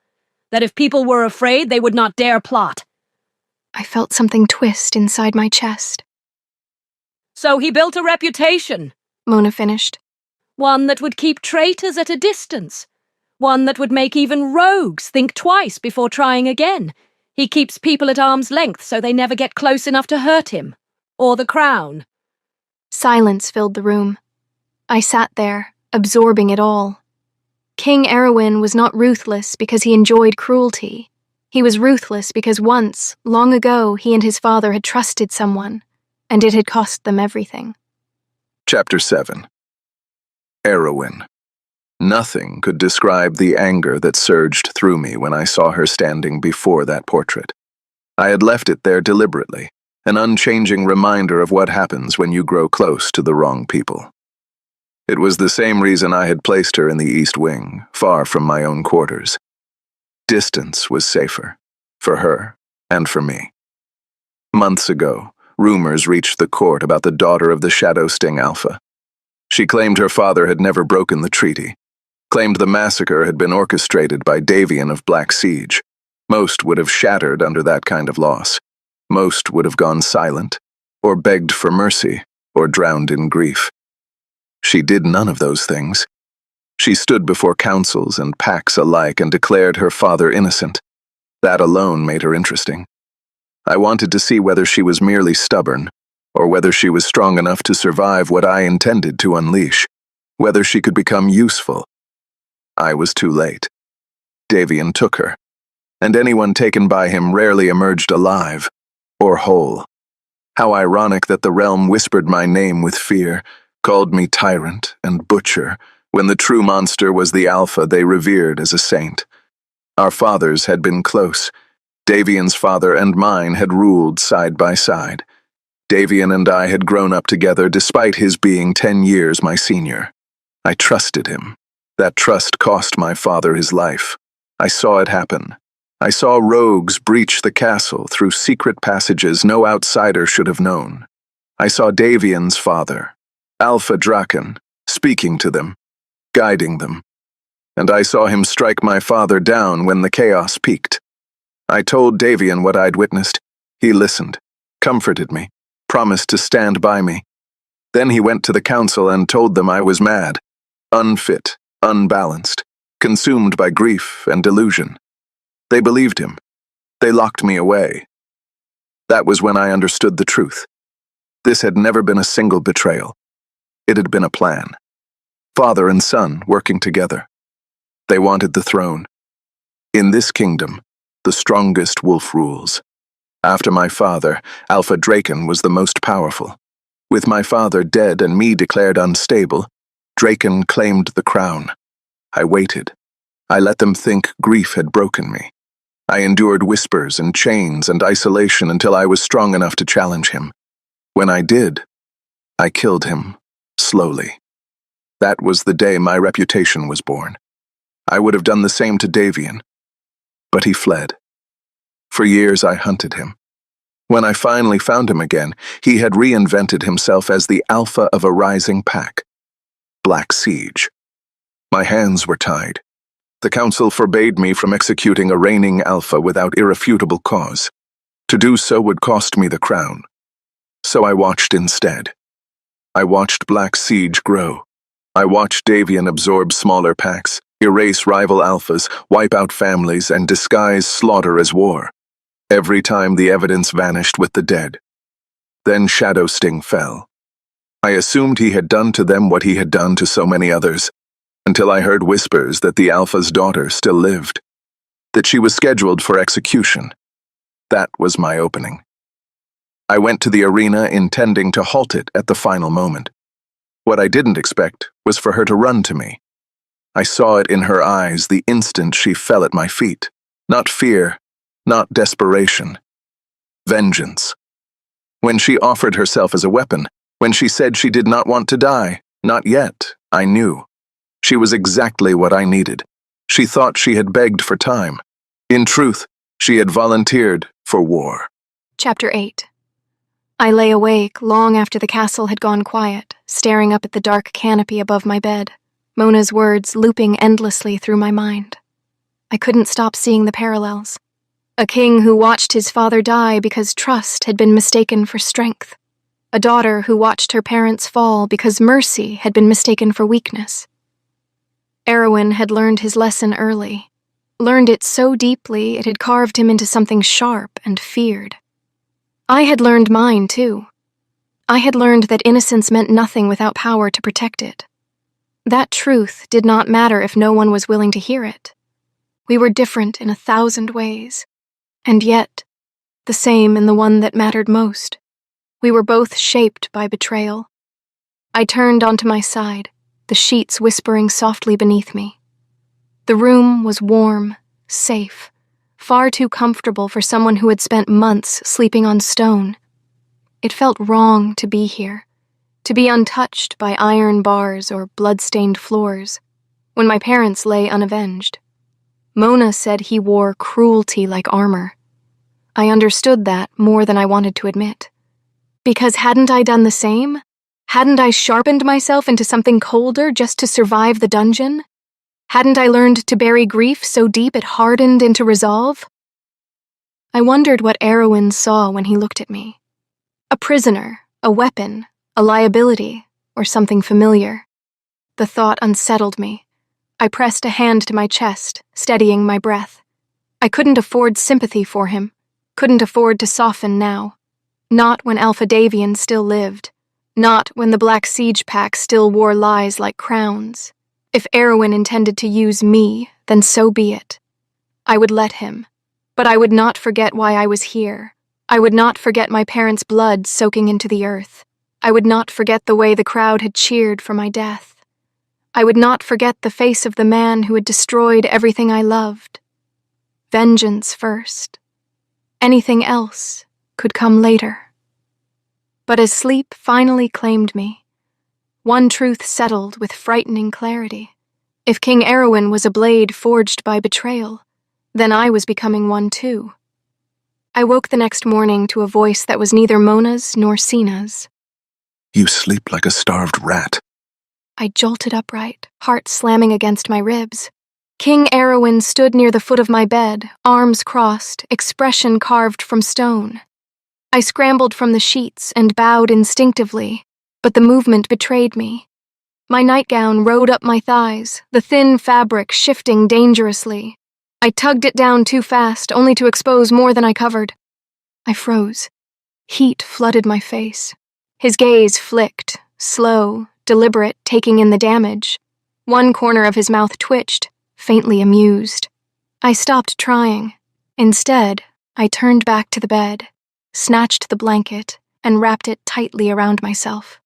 that if people were afraid, they would not dare plot. I felt something twist inside my chest. So he built a reputation, Mona finished. one that would keep traitors at a distance, one that would make even rogues think twice before trying again. He keeps people at arm's length so they never get close enough to hurt him, or the crown. Silence filled the room. I sat there, absorbing it all. King Erowyn was not ruthless because he enjoyed cruelty. He was ruthless because once, long ago, he and his father had trusted someone, and it had cost them everything. Chapter 7. Erowyn. Nothing could describe the anger that surged through me when I saw her standing before that portrait. I had left it there deliberately, an unchanging reminder of what happens when you grow close to the wrong people. It was the same reason I had placed her in the East Wing, far from my own quarters. Distance was safer, for her and for me. Months ago, rumors reached the court about the daughter of the Shadow Sting Alpha. She claimed her father had never broken the treaty, claimed the massacre had been orchestrated by Davian of Black Siege. Most would have shattered under that kind of loss. Most would have gone silent, or begged for mercy, or drowned in grief. She did none of those things. She stood before councils and packs alike and declared her father innocent. That alone made her interesting. I wanted to see whether she was merely stubborn, or whether she was strong enough to survive what I intended to unleash, whether she could become useful. I was too late. Davian took her, and anyone taken by him rarely emerged alive, or whole. How ironic that the realm whispered my name with fear, called me tyrant and butcher, when the true monster was the Alpha they revered as a saint. Our fathers had been close. Davian's father and mine had ruled side by side. Davian and I had grown up together despite his being 10 years my senior. I trusted him. That trust cost my father his life. I saw it happen. I saw rogues breach the castle through secret passages no outsider should have known. I saw Davian's father, Alpha Draken, speaking to them, guiding them. And I saw him strike my father down when the chaos peaked. I told Davian what I'd witnessed. He listened, comforted me, promised to stand by me. Then he went to the council and told them I was mad. unfit, unbalanced, consumed by grief and delusion. They believed him. They locked me away. That was when I understood the truth. This had never been a single betrayal. It had been a plan. Father and son working together. They wanted the throne. In this kingdom, the strongest wolf rules. After my father, Alpha Draken was the most powerful. With my father dead and me declared unstable, Draken claimed the crown. I waited. I let them think grief had broken me. I endured whispers and chains and isolation until I was strong enough to challenge him. When I did, I killed him, slowly. That was the day my reputation was born. I would have done the same to Davian, but he fled. For years I hunted him. When I finally found him again, he had reinvented himself as the alpha of a rising pack. Black Siege. My hands were tied. The council forbade me from executing a reigning alpha without irrefutable cause. To do so would cost me the crown. So I watched instead. I watched Black Siege grow. I watched Davian absorb smaller packs, erase rival alphas, wipe out families, and disguise slaughter as war. Every time the evidence vanished with the dead. Then Shadowsting fell. I assumed he had done to them what he had done to so many others, until I heard whispers that the Alpha's daughter still lived, that she was scheduled for execution. That was my opening. I went to the arena intending to halt it at the final moment. What I didn't expect was for her to run to me. I saw it in her eyes the instant she fell at my feet. Not fear, not desperation. Vengeance. When she offered herself as a weapon, when she said she did not want to die, not yet, I knew. She was exactly what I needed. She thought she had begged for time. In truth, she had volunteered for war. Chapter 8. I lay awake long after the castle had gone quiet, staring up at the dark canopy above my bed, Mona's words looping endlessly through my mind. I couldn't stop seeing the parallels. A king who watched his father die because trust had been mistaken for strength. A daughter who watched her parents fall because mercy had been mistaken for weakness. Erwin had learned his lesson early, learned it so deeply it had carved him into something sharp and feared. I had learned mine, too. I had learned that innocence meant nothing without power to protect it. That truth did not matter if no one was willing to hear it. We were different in 1,000 ways, and yet the same in the one that mattered most. We were both shaped by betrayal. I turned onto my side, the sheets whispering softly beneath me. The room was warm, safe, far too comfortable for someone who had spent months sleeping on stone. It felt wrong to be here, to be untouched by iron bars or blood-stained floors, when my parents lay unavenged. Mona said he wore cruelty like armor. I understood that more than I wanted to admit. Because hadn't I done the same? Hadn't I sharpened myself into something colder just to survive the dungeon? Hadn't I learned to bury grief so deep it hardened into resolve? I wondered what Erwin saw when he looked at me. A prisoner, a weapon, a liability, or something familiar. The thought unsettled me. I pressed a hand to my chest, steadying my breath. I couldn't afford sympathy for him, couldn't afford to soften now. Not when Alpha Davian still lived. Not when the Black Siege Pack still wore lies like crowns. If Erwin intended to use me, then so be it. I would let him. But I would not forget why I was here. I would not forget my parents' blood soaking into the earth. I would not forget the way the crowd had cheered for my death. I would not forget the face of the man who had destroyed everything I loved. Vengeance first. Anything else could come later. But as sleep finally claimed me, one truth settled with frightening clarity. If King Erwin was a blade forged by betrayal, then I was becoming one too. I woke the next morning to a voice that was neither Mona's nor Sina's. You sleep like a starved rat. I jolted upright, heart slamming against my ribs. King Erwin stood near the foot of my bed, arms crossed, expression carved from stone. I scrambled from the sheets and bowed instinctively, but the movement betrayed me. My nightgown rode up my thighs, the thin fabric shifting dangerously. I tugged it down too fast, only to expose more than I covered. I froze. Heat flooded my face. His gaze flicked, slow, deliberate, taking in the damage. One corner of his mouth twitched, faintly amused. I stopped trying. Instead, I turned back to the bed, snatched the blanket, and wrapped it tightly around myself.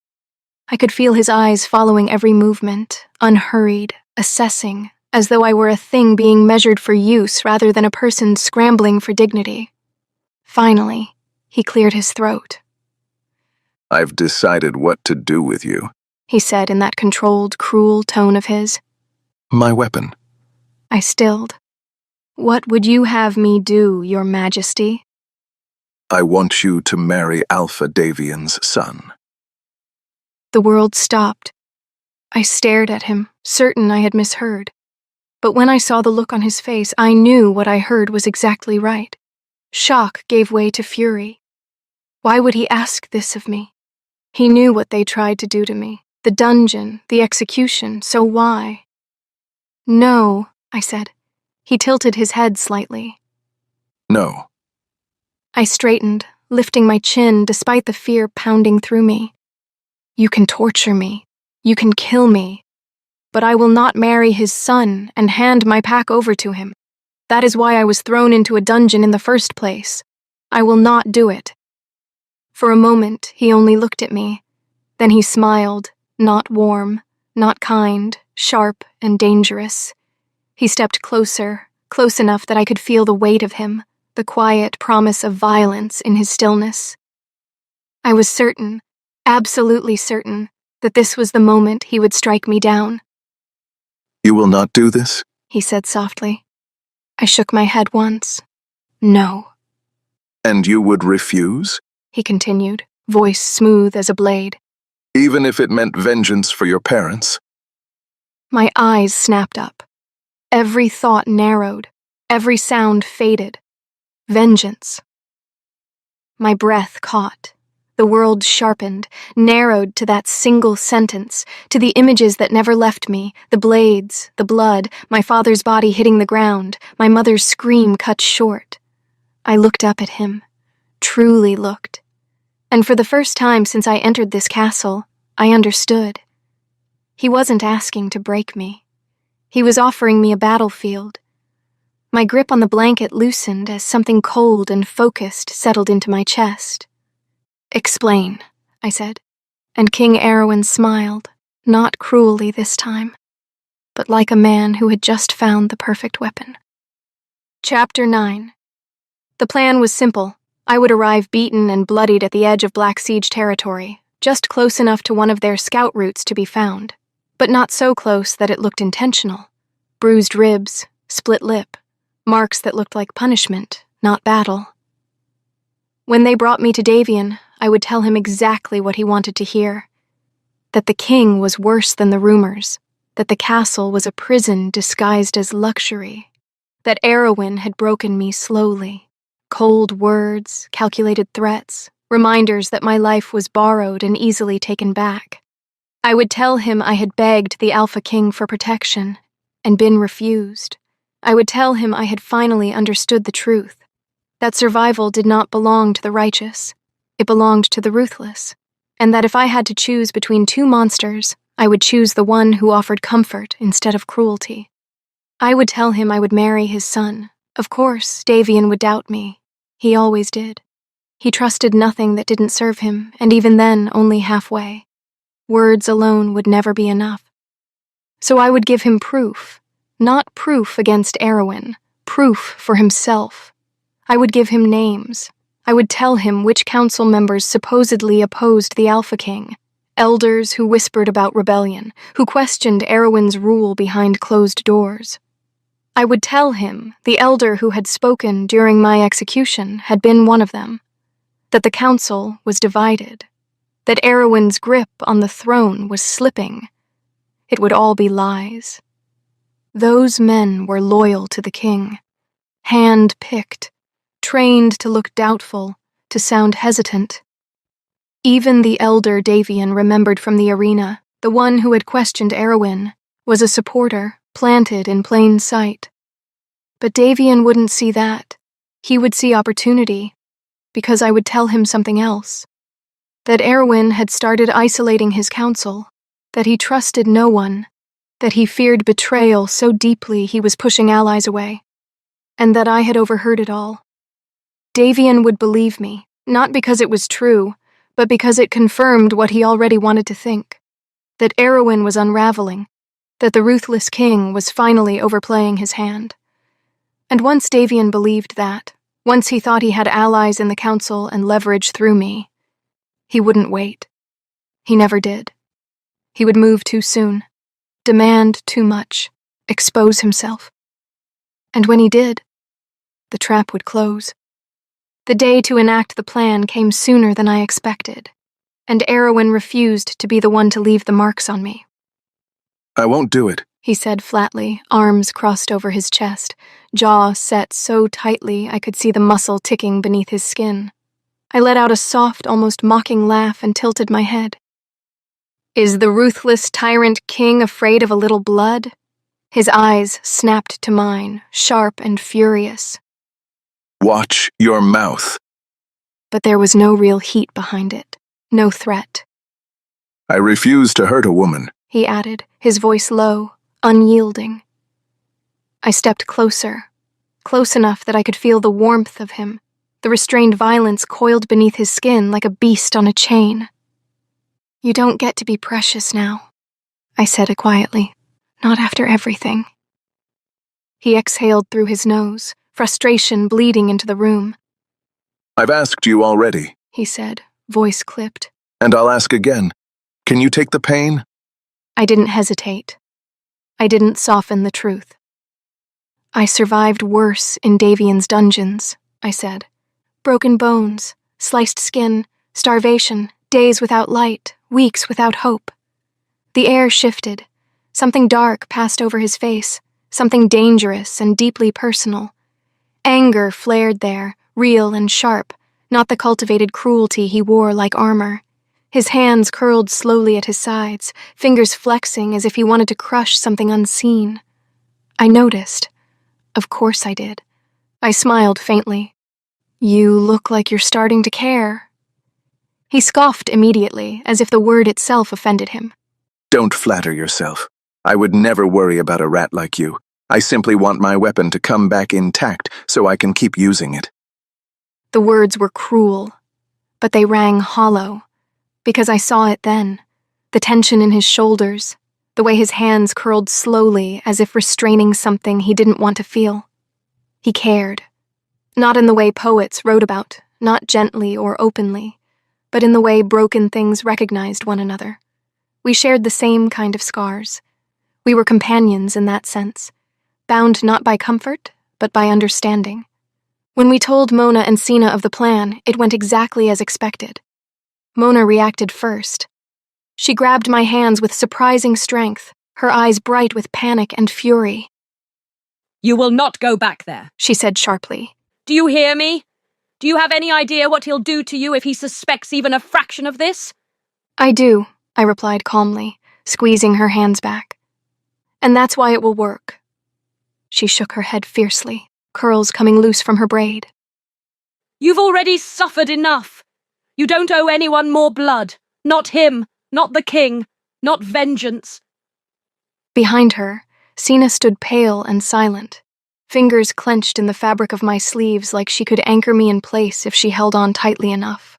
I could feel his eyes following every movement, unhurried, assessing, as though I were a thing being measured for use rather than a person scrambling for dignity. Finally, he cleared his throat. I've decided what to do with you. He said in that controlled, cruel tone of his. My weapon. I stilled. What would you have me do, Your Majesty? I want you to marry Alpha Davian's son. The world stopped. I stared at him, certain I had misheard. But when I saw the look on his face, I knew what I heard was exactly right. Shock gave way to fury. Why would he ask this of me? He knew what they tried to do to me, the dungeon, the execution, so why? No, I said. He tilted his head slightly. No. I straightened, lifting my chin despite the fear pounding through me. You can torture me. You can kill me. But I will not marry his son and hand my pack over to him. That is why I was thrown into a dungeon in the first place. I will not do it. For a moment, he only looked at me. Then he smiled, not warm, not kind, sharp and dangerous. He stepped closer, close enough that I could feel the weight of him, the quiet promise of violence in his stillness. I was certain, absolutely certain, that this was the moment he would strike me down. You will not do this? He said softly. I shook my head once. No. And you would refuse? He continued, voice smooth as a blade. Even if it meant vengeance for your parents? My eyes snapped up. Every thought narrowed, every sound faded. Vengeance. My breath caught. The world sharpened, narrowed to that single sentence, to the images that never left me, the blades, the blood, my father's body hitting the ground, my mother's scream cut short. I looked up at him, truly looked. And for the first time since I entered this castle, I understood. He wasn't asking to break me. He was offering me a battlefield. My grip on the blanket loosened as something cold and focused settled into my chest. Explain, I said, and King Erwin smiled, not cruelly this time, but like a man who had just found the perfect weapon. Chapter 9. The plan was simple. I would arrive beaten and bloodied at the edge of Black Siege territory, just close enough to one of their scout routes to be found, but not so close that it looked intentional. Bruised ribs, split lip, marks that looked like punishment, not battle. When they brought me to Davian, I would tell him exactly what he wanted to hear. That the king was worse than the rumors, that the castle was a prison disguised as luxury, that Erwin had broken me slowly. Cold words, calculated threats, reminders that my life was borrowed and easily taken back. I would tell him I had begged the Alpha King for protection and been refused. I would tell him I had finally understood the truth, that survival did not belong to the righteous, it belonged to the ruthless, and that if I had to choose between two monsters, I would choose the one who offered comfort instead of cruelty. I would tell him I would marry his son. Of course, Davian would doubt me. He always did. He trusted nothing that didn't serve him, and even then only halfway. Words alone would never be enough. So I would give him proof. Not proof against Erwin, proof for himself. I would give him names. I would tell him which council members supposedly opposed the Alpha King, elders who whispered about rebellion, who questioned Erwin's rule behind closed doors. I would tell him the elder who had spoken during my execution had been one of them, that the council was divided, that Erwin's grip on the throne was slipping. It would all be lies. Those men were loyal to the king, hand-picked, trained to look doubtful, to sound hesitant. Even the elder Davian remembered from the arena, the one who had questioned Erwin, was a supporter, planted in plain sight. But Davian wouldn't see that. He would see opportunity, because I would tell him something else. That Erwin had started isolating his council, that he trusted no one, that he feared betrayal so deeply he was pushing allies away, and that I had overheard it all. Davian would believe me, not because it was true, but because it confirmed what he already wanted to think, that Erwin was unraveling, that the ruthless king was finally overplaying his hand. And once Davian believed that, once he thought he had allies in the council and leverage through me, he wouldn't wait. He never did. He would move too soon, demand too much, expose himself. And when he did, the trap would close. The day to enact the plan came sooner than I expected, and Erwin refused to be the one to leave the marks on me. I won't do it. He said flatly, arms crossed over his chest, jaw set so tightly I could see the muscle ticking beneath his skin. I let out a soft, almost mocking laugh and tilted my head. Is the ruthless tyrant king afraid of a little blood? His eyes snapped to mine, sharp and furious. Watch your mouth. But there was no real heat behind it, no threat. I refuse to hurt a woman. He added, his voice low, unyielding. I stepped closer, close enough that I could feel the warmth of him, the restrained violence coiled beneath his skin like a beast on a chain. You don't get to be precious now, I said it quietly. Not after everything. He exhaled through his nose, frustration bleeding into the room. I've asked you already, he said, voice clipped. and I'll ask again. Can you take the pain? I didn't hesitate. I didn't soften the truth. I survived worse in Davian's dungeons, I said. Broken bones, sliced skin, starvation, days without light, weeks without hope. The air shifted. Something dark passed over his face, something dangerous and deeply personal. Anger flared there, real and sharp, not the cultivated cruelty he wore like armor. His hands curled slowly at his sides, fingers flexing as if he wanted to crush something unseen. I noticed. Of course I did. I smiled faintly. You look like you're starting to care. He scoffed immediately, as if the word itself offended him. Don't flatter yourself. I would never worry about a rat like you. I simply want my weapon to come back intact so I can keep using it. The words were cruel, but they rang hollow, because I saw it then, the tension in his shoulders, the way his hands curled slowly as if restraining something he didn't want to feel. He cared. Not in the way poets wrote about, not gently or openly, but in the way broken things recognized one another. We shared the same kind of scars. We were companions in that sense, bound not by comfort, but by understanding. When we told Mona and Sina of the plan, it went exactly as expected. Mona reacted first. She grabbed my hands with surprising strength, her eyes bright with panic and fury. You will not go back there, She said sharply. Do you hear me? Do you have any idea what he'll do to you if he suspects even a fraction of this? I do, I replied calmly, squeezing her hands back. And that's why it will work. She shook her head fiercely, curls coming loose from her braid. You've already suffered enough. You don't owe anyone more blood. Not him, not the king, not vengeance. Behind her, Sina stood pale and silent, fingers clenched in the fabric of my sleeves like she could anchor me in place if she held on tightly enough.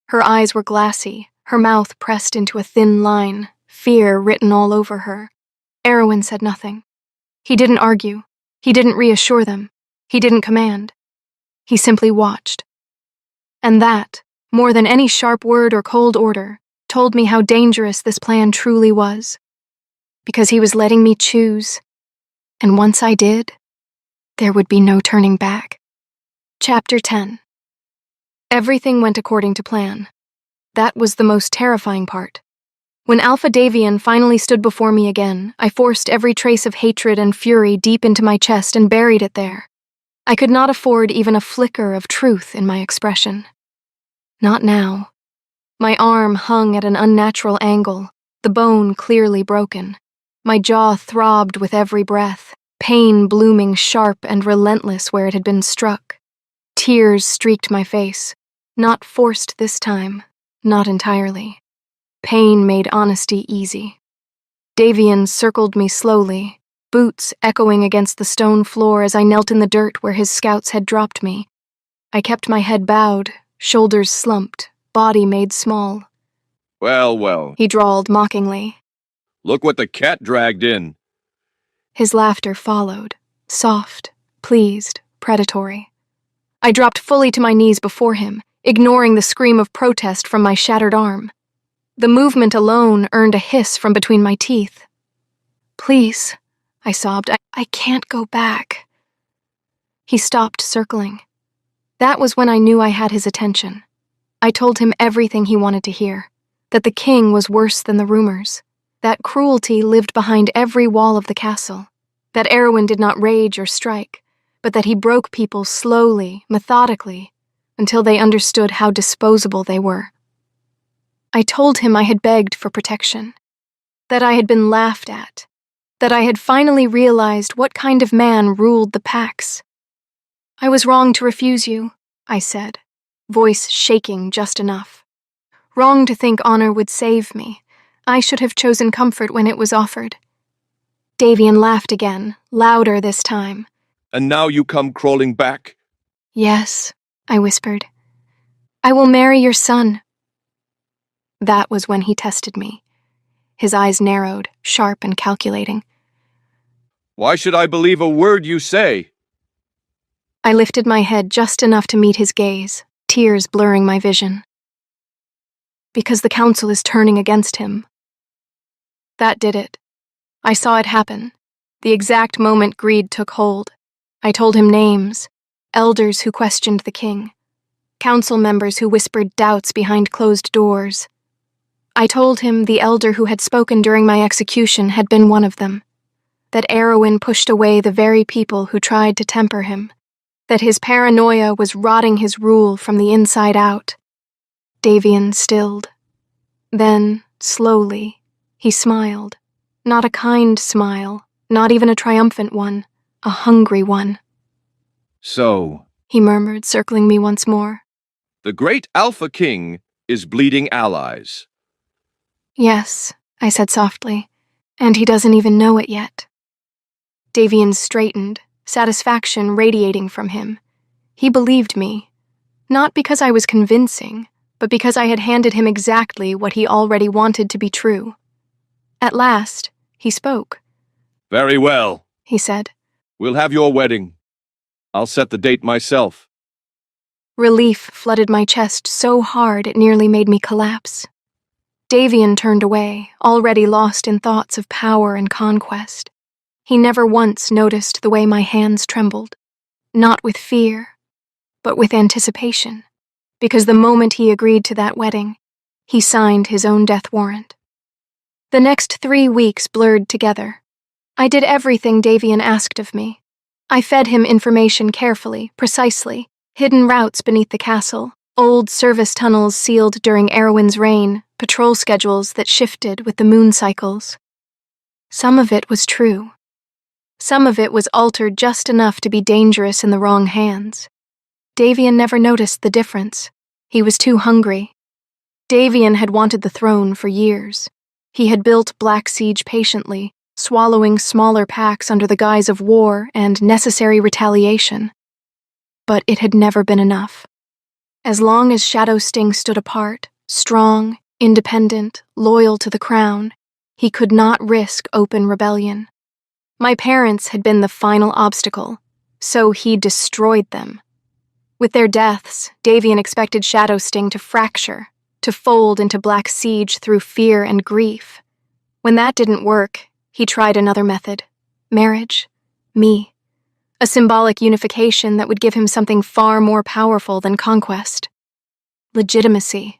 Her eyes were glassy, her mouth pressed into a thin line, fear written all over her. Erwin said nothing. He didn't argue. He didn't reassure them. He didn't command. He simply watched. And that, more than any sharp word or cold order, told me how dangerous this plan truly was. Because he was letting me choose. And once I did, there would be no turning back. Chapter 10. Everything went according to plan. That was the most terrifying part. When Alpha Davian finally stood before me again, I forced every trace of hatred and fury deep into my chest and buried it there. I could not afford even a flicker of truth in my expression. Not now. My arm hung at an unnatural angle, the bone clearly broken. My jaw throbbed with every breath, pain blooming sharp and relentless where it had been struck. Tears streaked my face, not forced this time, not entirely. Pain made honesty easy. Davian circled me slowly, boots echoing against the stone floor as I knelt in the dirt where his scouts had dropped me. I kept my head bowed, shoulders slumped, body made small. Well, well, He drawled mockingly. look what the cat dragged in. His laughter followed, soft, pleased, predatory. I dropped fully to my knees before him, ignoring the scream of protest from my shattered arm. The movement alone earned a hiss from between my teeth. "Please," I sobbed, I can't go back." He stopped circling. That was when I knew I had his attention. I told him everything he wanted to hear, that the king was worse than the rumors, that cruelty lived behind every wall of the castle, that Erwin did not rage or strike, but that he broke people slowly, methodically, until they understood how disposable they were. I told him I had begged for protection, that I had been laughed at, that I had finally realized what kind of man ruled the Pax. "I was wrong to refuse you," I said, voice shaking just enough. "Wrong to think honor would save me. I should have chosen comfort when it was offered." Davian laughed again, louder this time. And now you come crawling back? "Yes," I whispered. "I will marry your son." That was when he tested me. His eyes narrowed, sharp and calculating. Why should I believe a word you say? I lifted my head just enough to meet his gaze, tears blurring my vision. "Because the council is turning against him." That did it. I saw it happen, the exact moment greed took hold. I told him names, elders who questioned the king, council members who whispered doubts behind closed doors. I told him the elder who had spoken during my execution had been one of them, that Erwin pushed away the very people who tried to temper him, that his paranoia was rotting his rule from the inside out. Davian stilled. Then, slowly, he smiled. Not a kind smile, not even a triumphant one, a hungry one. So, He murmured, circling me once more. the great Alpha King is bleeding allies. "Yes," I said softly, "and he doesn't even know it yet." Davian straightened, satisfaction radiating from him. He believed me, not because I was convincing, but because I had handed him exactly what he already wanted to be true. At last, he spoke. Very well, He said. we'll have your wedding. I'll set the date myself. Relief flooded my chest so hard it nearly made me collapse. Davian turned away, already lost in thoughts of power and conquest. He never once noticed the way my hands trembled, not with fear, but with anticipation, because the moment he agreed to that wedding, he signed his own death warrant. The next 3 weeks blurred together. I did everything Davian asked of me. I fed him information carefully, precisely, hidden routes beneath the castle, old service tunnels sealed during Erwin's reign, patrol schedules that shifted with the moon cycles. Some of it was true. Some of it was altered just enough to be dangerous in the wrong hands. Davian never noticed the difference. He was too hungry. Davian had wanted the throne for years. He had built Black Siege patiently, swallowing smaller packs under the guise of war and necessary retaliation. But it had never been enough. As long as Shadowsting stood apart, strong, independent, loyal to the crown, he could not risk open rebellion. My parents had been the final obstacle, so he destroyed them. With their deaths, Davian expected Shadowsting to fracture, to fold into Black Siege through fear and grief. When that didn't work, he tried another method. Marriage. Me. A symbolic unification that would give him something far more powerful than conquest. Legitimacy.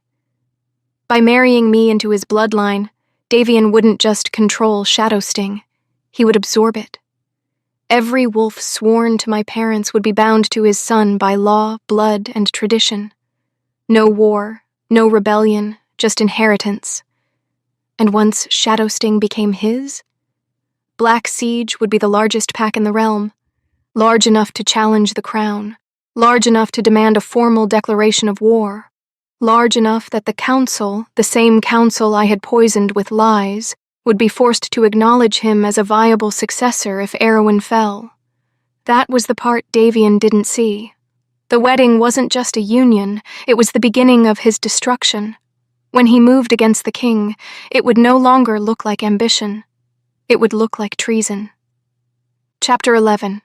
By marrying me into his bloodline, Davian wouldn't just control Shadowsting, he would absorb it. Every wolf sworn to my parents would be bound to his son by law, blood, and tradition. No war, no rebellion, just inheritance. And once Shadowsting became his, Black Siege would be the largest pack in the realm, large enough to challenge the crown, large enough to demand a formal declaration of war, large enough that the council, the same council I had poisoned with lies, would be forced to acknowledge him as a viable successor if Erwin fell. That was the part Davian didn't see. The wedding wasn't just a union, it was the beginning of his destruction. When he moved against the king, it would no longer look like ambition. It would look like treason. Chapter 11.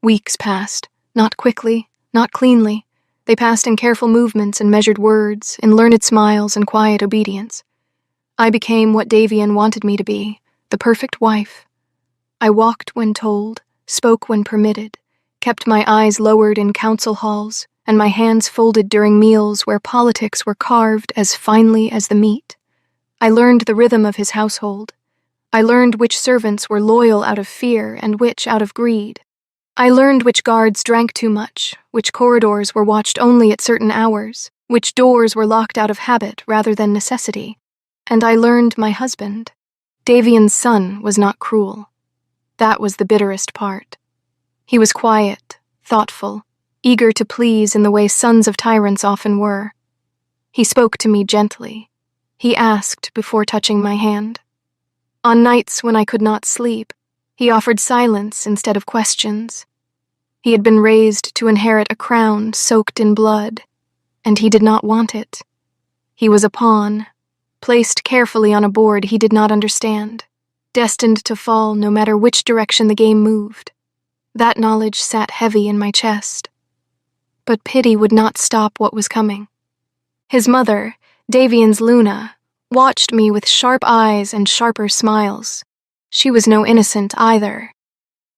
Weeks passed, not quickly, not cleanly. They passed in careful movements and measured words, in learned smiles and quiet obedience. I became what Davian wanted me to be, the perfect wife. I walked when told, spoke when permitted, kept my eyes lowered in council halls, and my hands folded during meals where politics were carved as finely as the meat. I learned the rhythm of his household. I learned which servants were loyal out of fear and which out of greed. I learned which guards drank too much, which corridors were watched only at certain hours, which doors were locked out of habit rather than necessity. And I learned my husband, Davian's son, was not cruel. That was the bitterest part. He was quiet, thoughtful, eager to please in the way sons of tyrants often were. He spoke to me gently. He asked before touching my hand. On nights when I could not sleep, he offered silence instead of questions. He had been raised to inherit a crown soaked in blood, and he did not want it. He was a pawn, placed carefully on a board he did not understand, destined to fall no matter which direction the game moved. That knowledge sat heavy in my chest. But pity would not stop what was coming. His mother, Davian's Luna, watched me with sharp eyes and sharper smiles. She was no innocent either.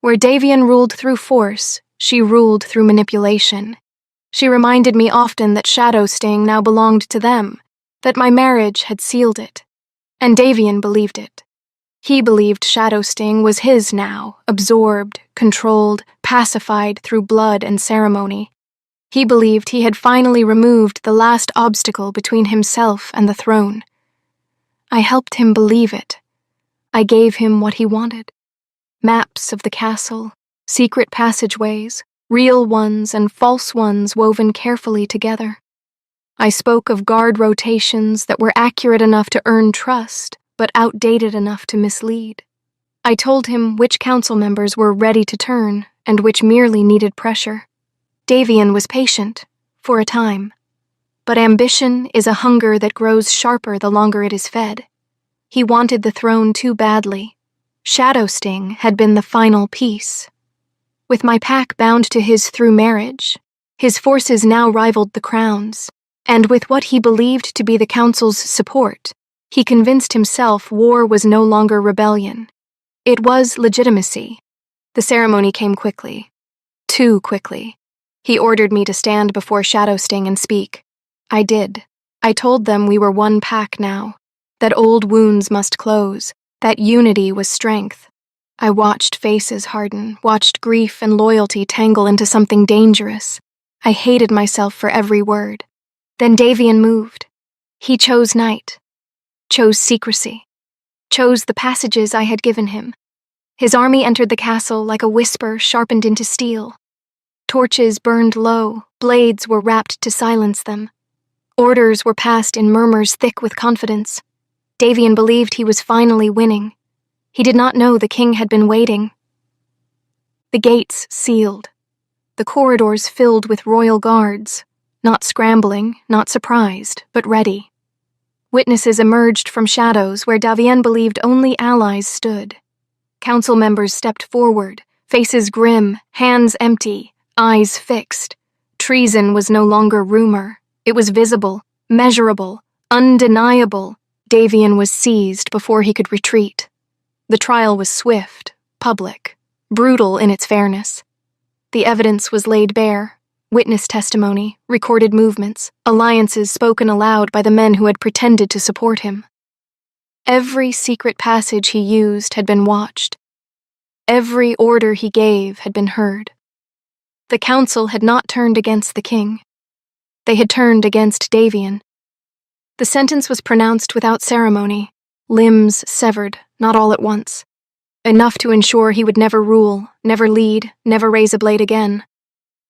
Where Davian ruled through force, she ruled through manipulation. She reminded me often that Shadowsting now belonged to them, that my marriage had sealed it. And Davian believed it. He believed Shadowsting was his now, absorbed, controlled, pacified through blood and ceremony. He believed he had finally removed the last obstacle between himself and the throne. I helped him believe it. I gave him what he wanted. Maps of the castle, secret passageways, real ones and false ones woven carefully together. I spoke of guard rotations that were accurate enough to earn trust, but outdated enough to mislead. I told him which council members were ready to turn and which merely needed pressure. Davian was patient, for a time. But ambition is a hunger that grows sharper the longer it is fed. He wanted the throne too badly. Shadowsting had been the final piece. With my pack bound to his through marriage, his forces now rivaled the crown's, and with what he believed to be the council's support, he convinced himself war was no longer rebellion. It was legitimacy. The ceremony came quickly. Too quickly. He ordered me to stand before Shadowsting and speak. I did. I told them we were one pack now, that old wounds must close, that unity was strength. I watched faces harden, watched grief and loyalty tangle into something dangerous. I hated myself for every word. Then Davian moved. He chose night, chose secrecy, chose the passages I had given him. His army entered the castle like a whisper sharpened into steel. Torches burned low, blades were rapped to silence them. Orders were passed in murmurs thick with confidence. Davian believed he was finally winning. He did not know the king had been waiting. The gates sealed. The corridors filled with royal guards, not scrambling, not surprised, but ready. Witnesses emerged from shadows where Davian believed only allies stood. Council members stepped forward, faces grim, hands empty, eyes fixed. Treason was no longer rumor. It was visible, measurable, undeniable. Davian was seized before he could retreat. The trial was swift, public, brutal in its fairness. The evidence was laid bare. Witness testimony, recorded movements, alliances spoken aloud by the men who had pretended to support him. Every secret passage he used had been watched. Every order he gave had been heard. The council had not turned against the king. They had turned against Davian. The sentence was pronounced without ceremony, Limbs severed, not all at once. Enough to ensure he would never rule, never lead, never raise a blade again.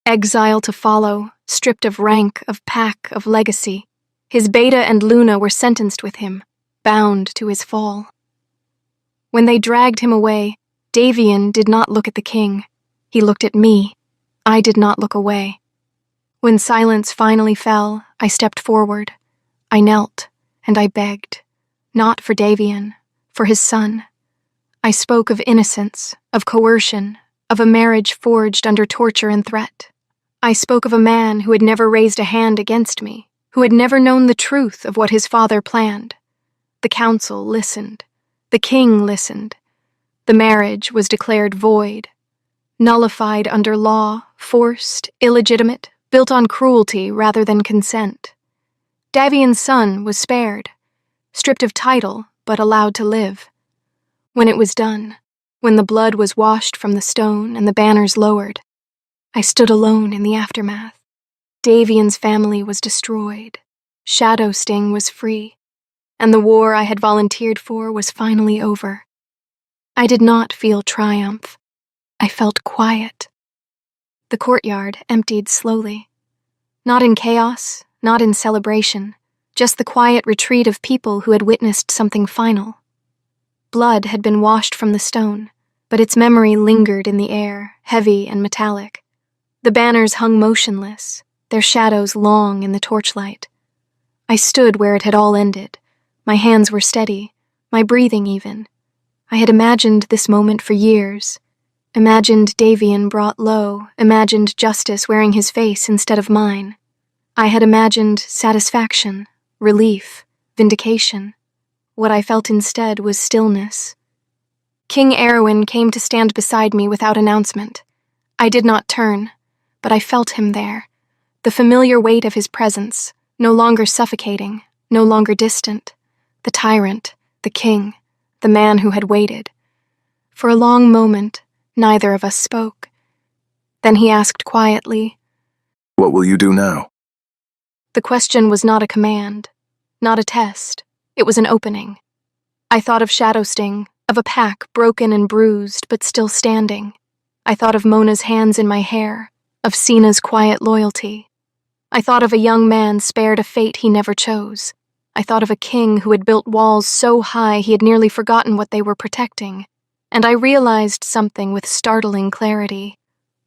Exile to follow, stripped of rank, of pack, of legacy. His Beta and Luna were sentenced with him, bound to his fall. When they dragged him away, Davian did not look at the king. He looked at me. I did not look away. When silence finally fell, I stepped forward. I knelt, and I begged. Not for Davian, for his son. I spoke of innocence, of coercion, of a marriage forged under torture and threat. I spoke of a man who had never raised a hand against me, who had never known the truth of what his father planned. The council listened. The king listened. The marriage was declared void, nullified under law, forced, illegitimate, built on cruelty rather than consent. Davian's son was spared, stripped of title but allowed to live. When it was done, when the blood was washed from the stone and the banners lowered, I stood alone in the aftermath. Davian's family was destroyed. Shadowsting was free, and the war I had volunteered for was finally over. I did not feel triumph. I felt quiet. The courtyard emptied slowly. Not in chaos, not in celebration, just the quiet retreat of people who had witnessed something final. Blood had been washed from the stone, but its memory lingered in the air, heavy and metallic. The banners hung motionless, their shadows long in the torchlight. I stood where it had all ended. My hands were steady, my breathing even. I had imagined this moment for years. Imagined Davian brought low, imagined justice wearing his face instead of mine. I had imagined satisfaction, relief, vindication. What I felt instead was stillness. King Erwin came to stand beside me without announcement. I did not turn, but I felt him there, the familiar weight of his presence, no longer suffocating, no longer distant, the tyrant, the king, the man who had waited. For a long moment, neither of us spoke. Then he asked quietly, "What will you do now?" The question was not a command, not a test. It was an opening. I thought of Shadowsting, of a pack broken and bruised but still standing. I thought of Mona's hands in my hair, of Sina's quiet loyalty. I thought of a young man spared a fate he never chose. I thought of a king who had built walls so high he had nearly forgotten what they were protecting. And I realized something with startling clarity.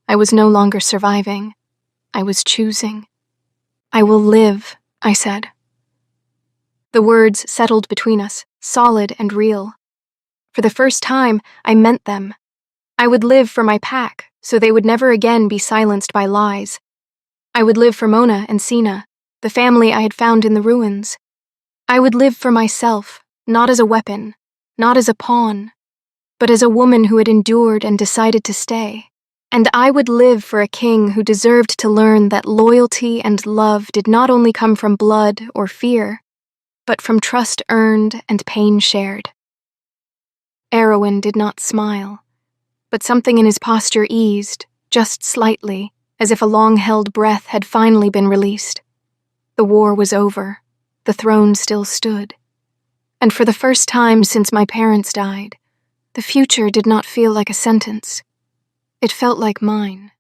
I was no longer surviving. I was choosing. "I will live," I said. The words settled between us, solid and real. For the first time, I meant them. I would live for my pack, so they would never again be silenced by lies. I would live for Mona and Sina, the family I had found in the ruins. I would live for myself, not as a weapon, not as a pawn, but as a woman who had endured and decided to stay. And I would live for a king who deserved to learn that loyalty and love did not only come from blood or fear, but from trust earned and pain shared. Erwin did not smile, but something in his posture eased, just slightly, as if a long-held breath had finally been released. The war was over. The throne still stood. And for the first time since my parents died, the future did not feel like a sentence. It felt like mine.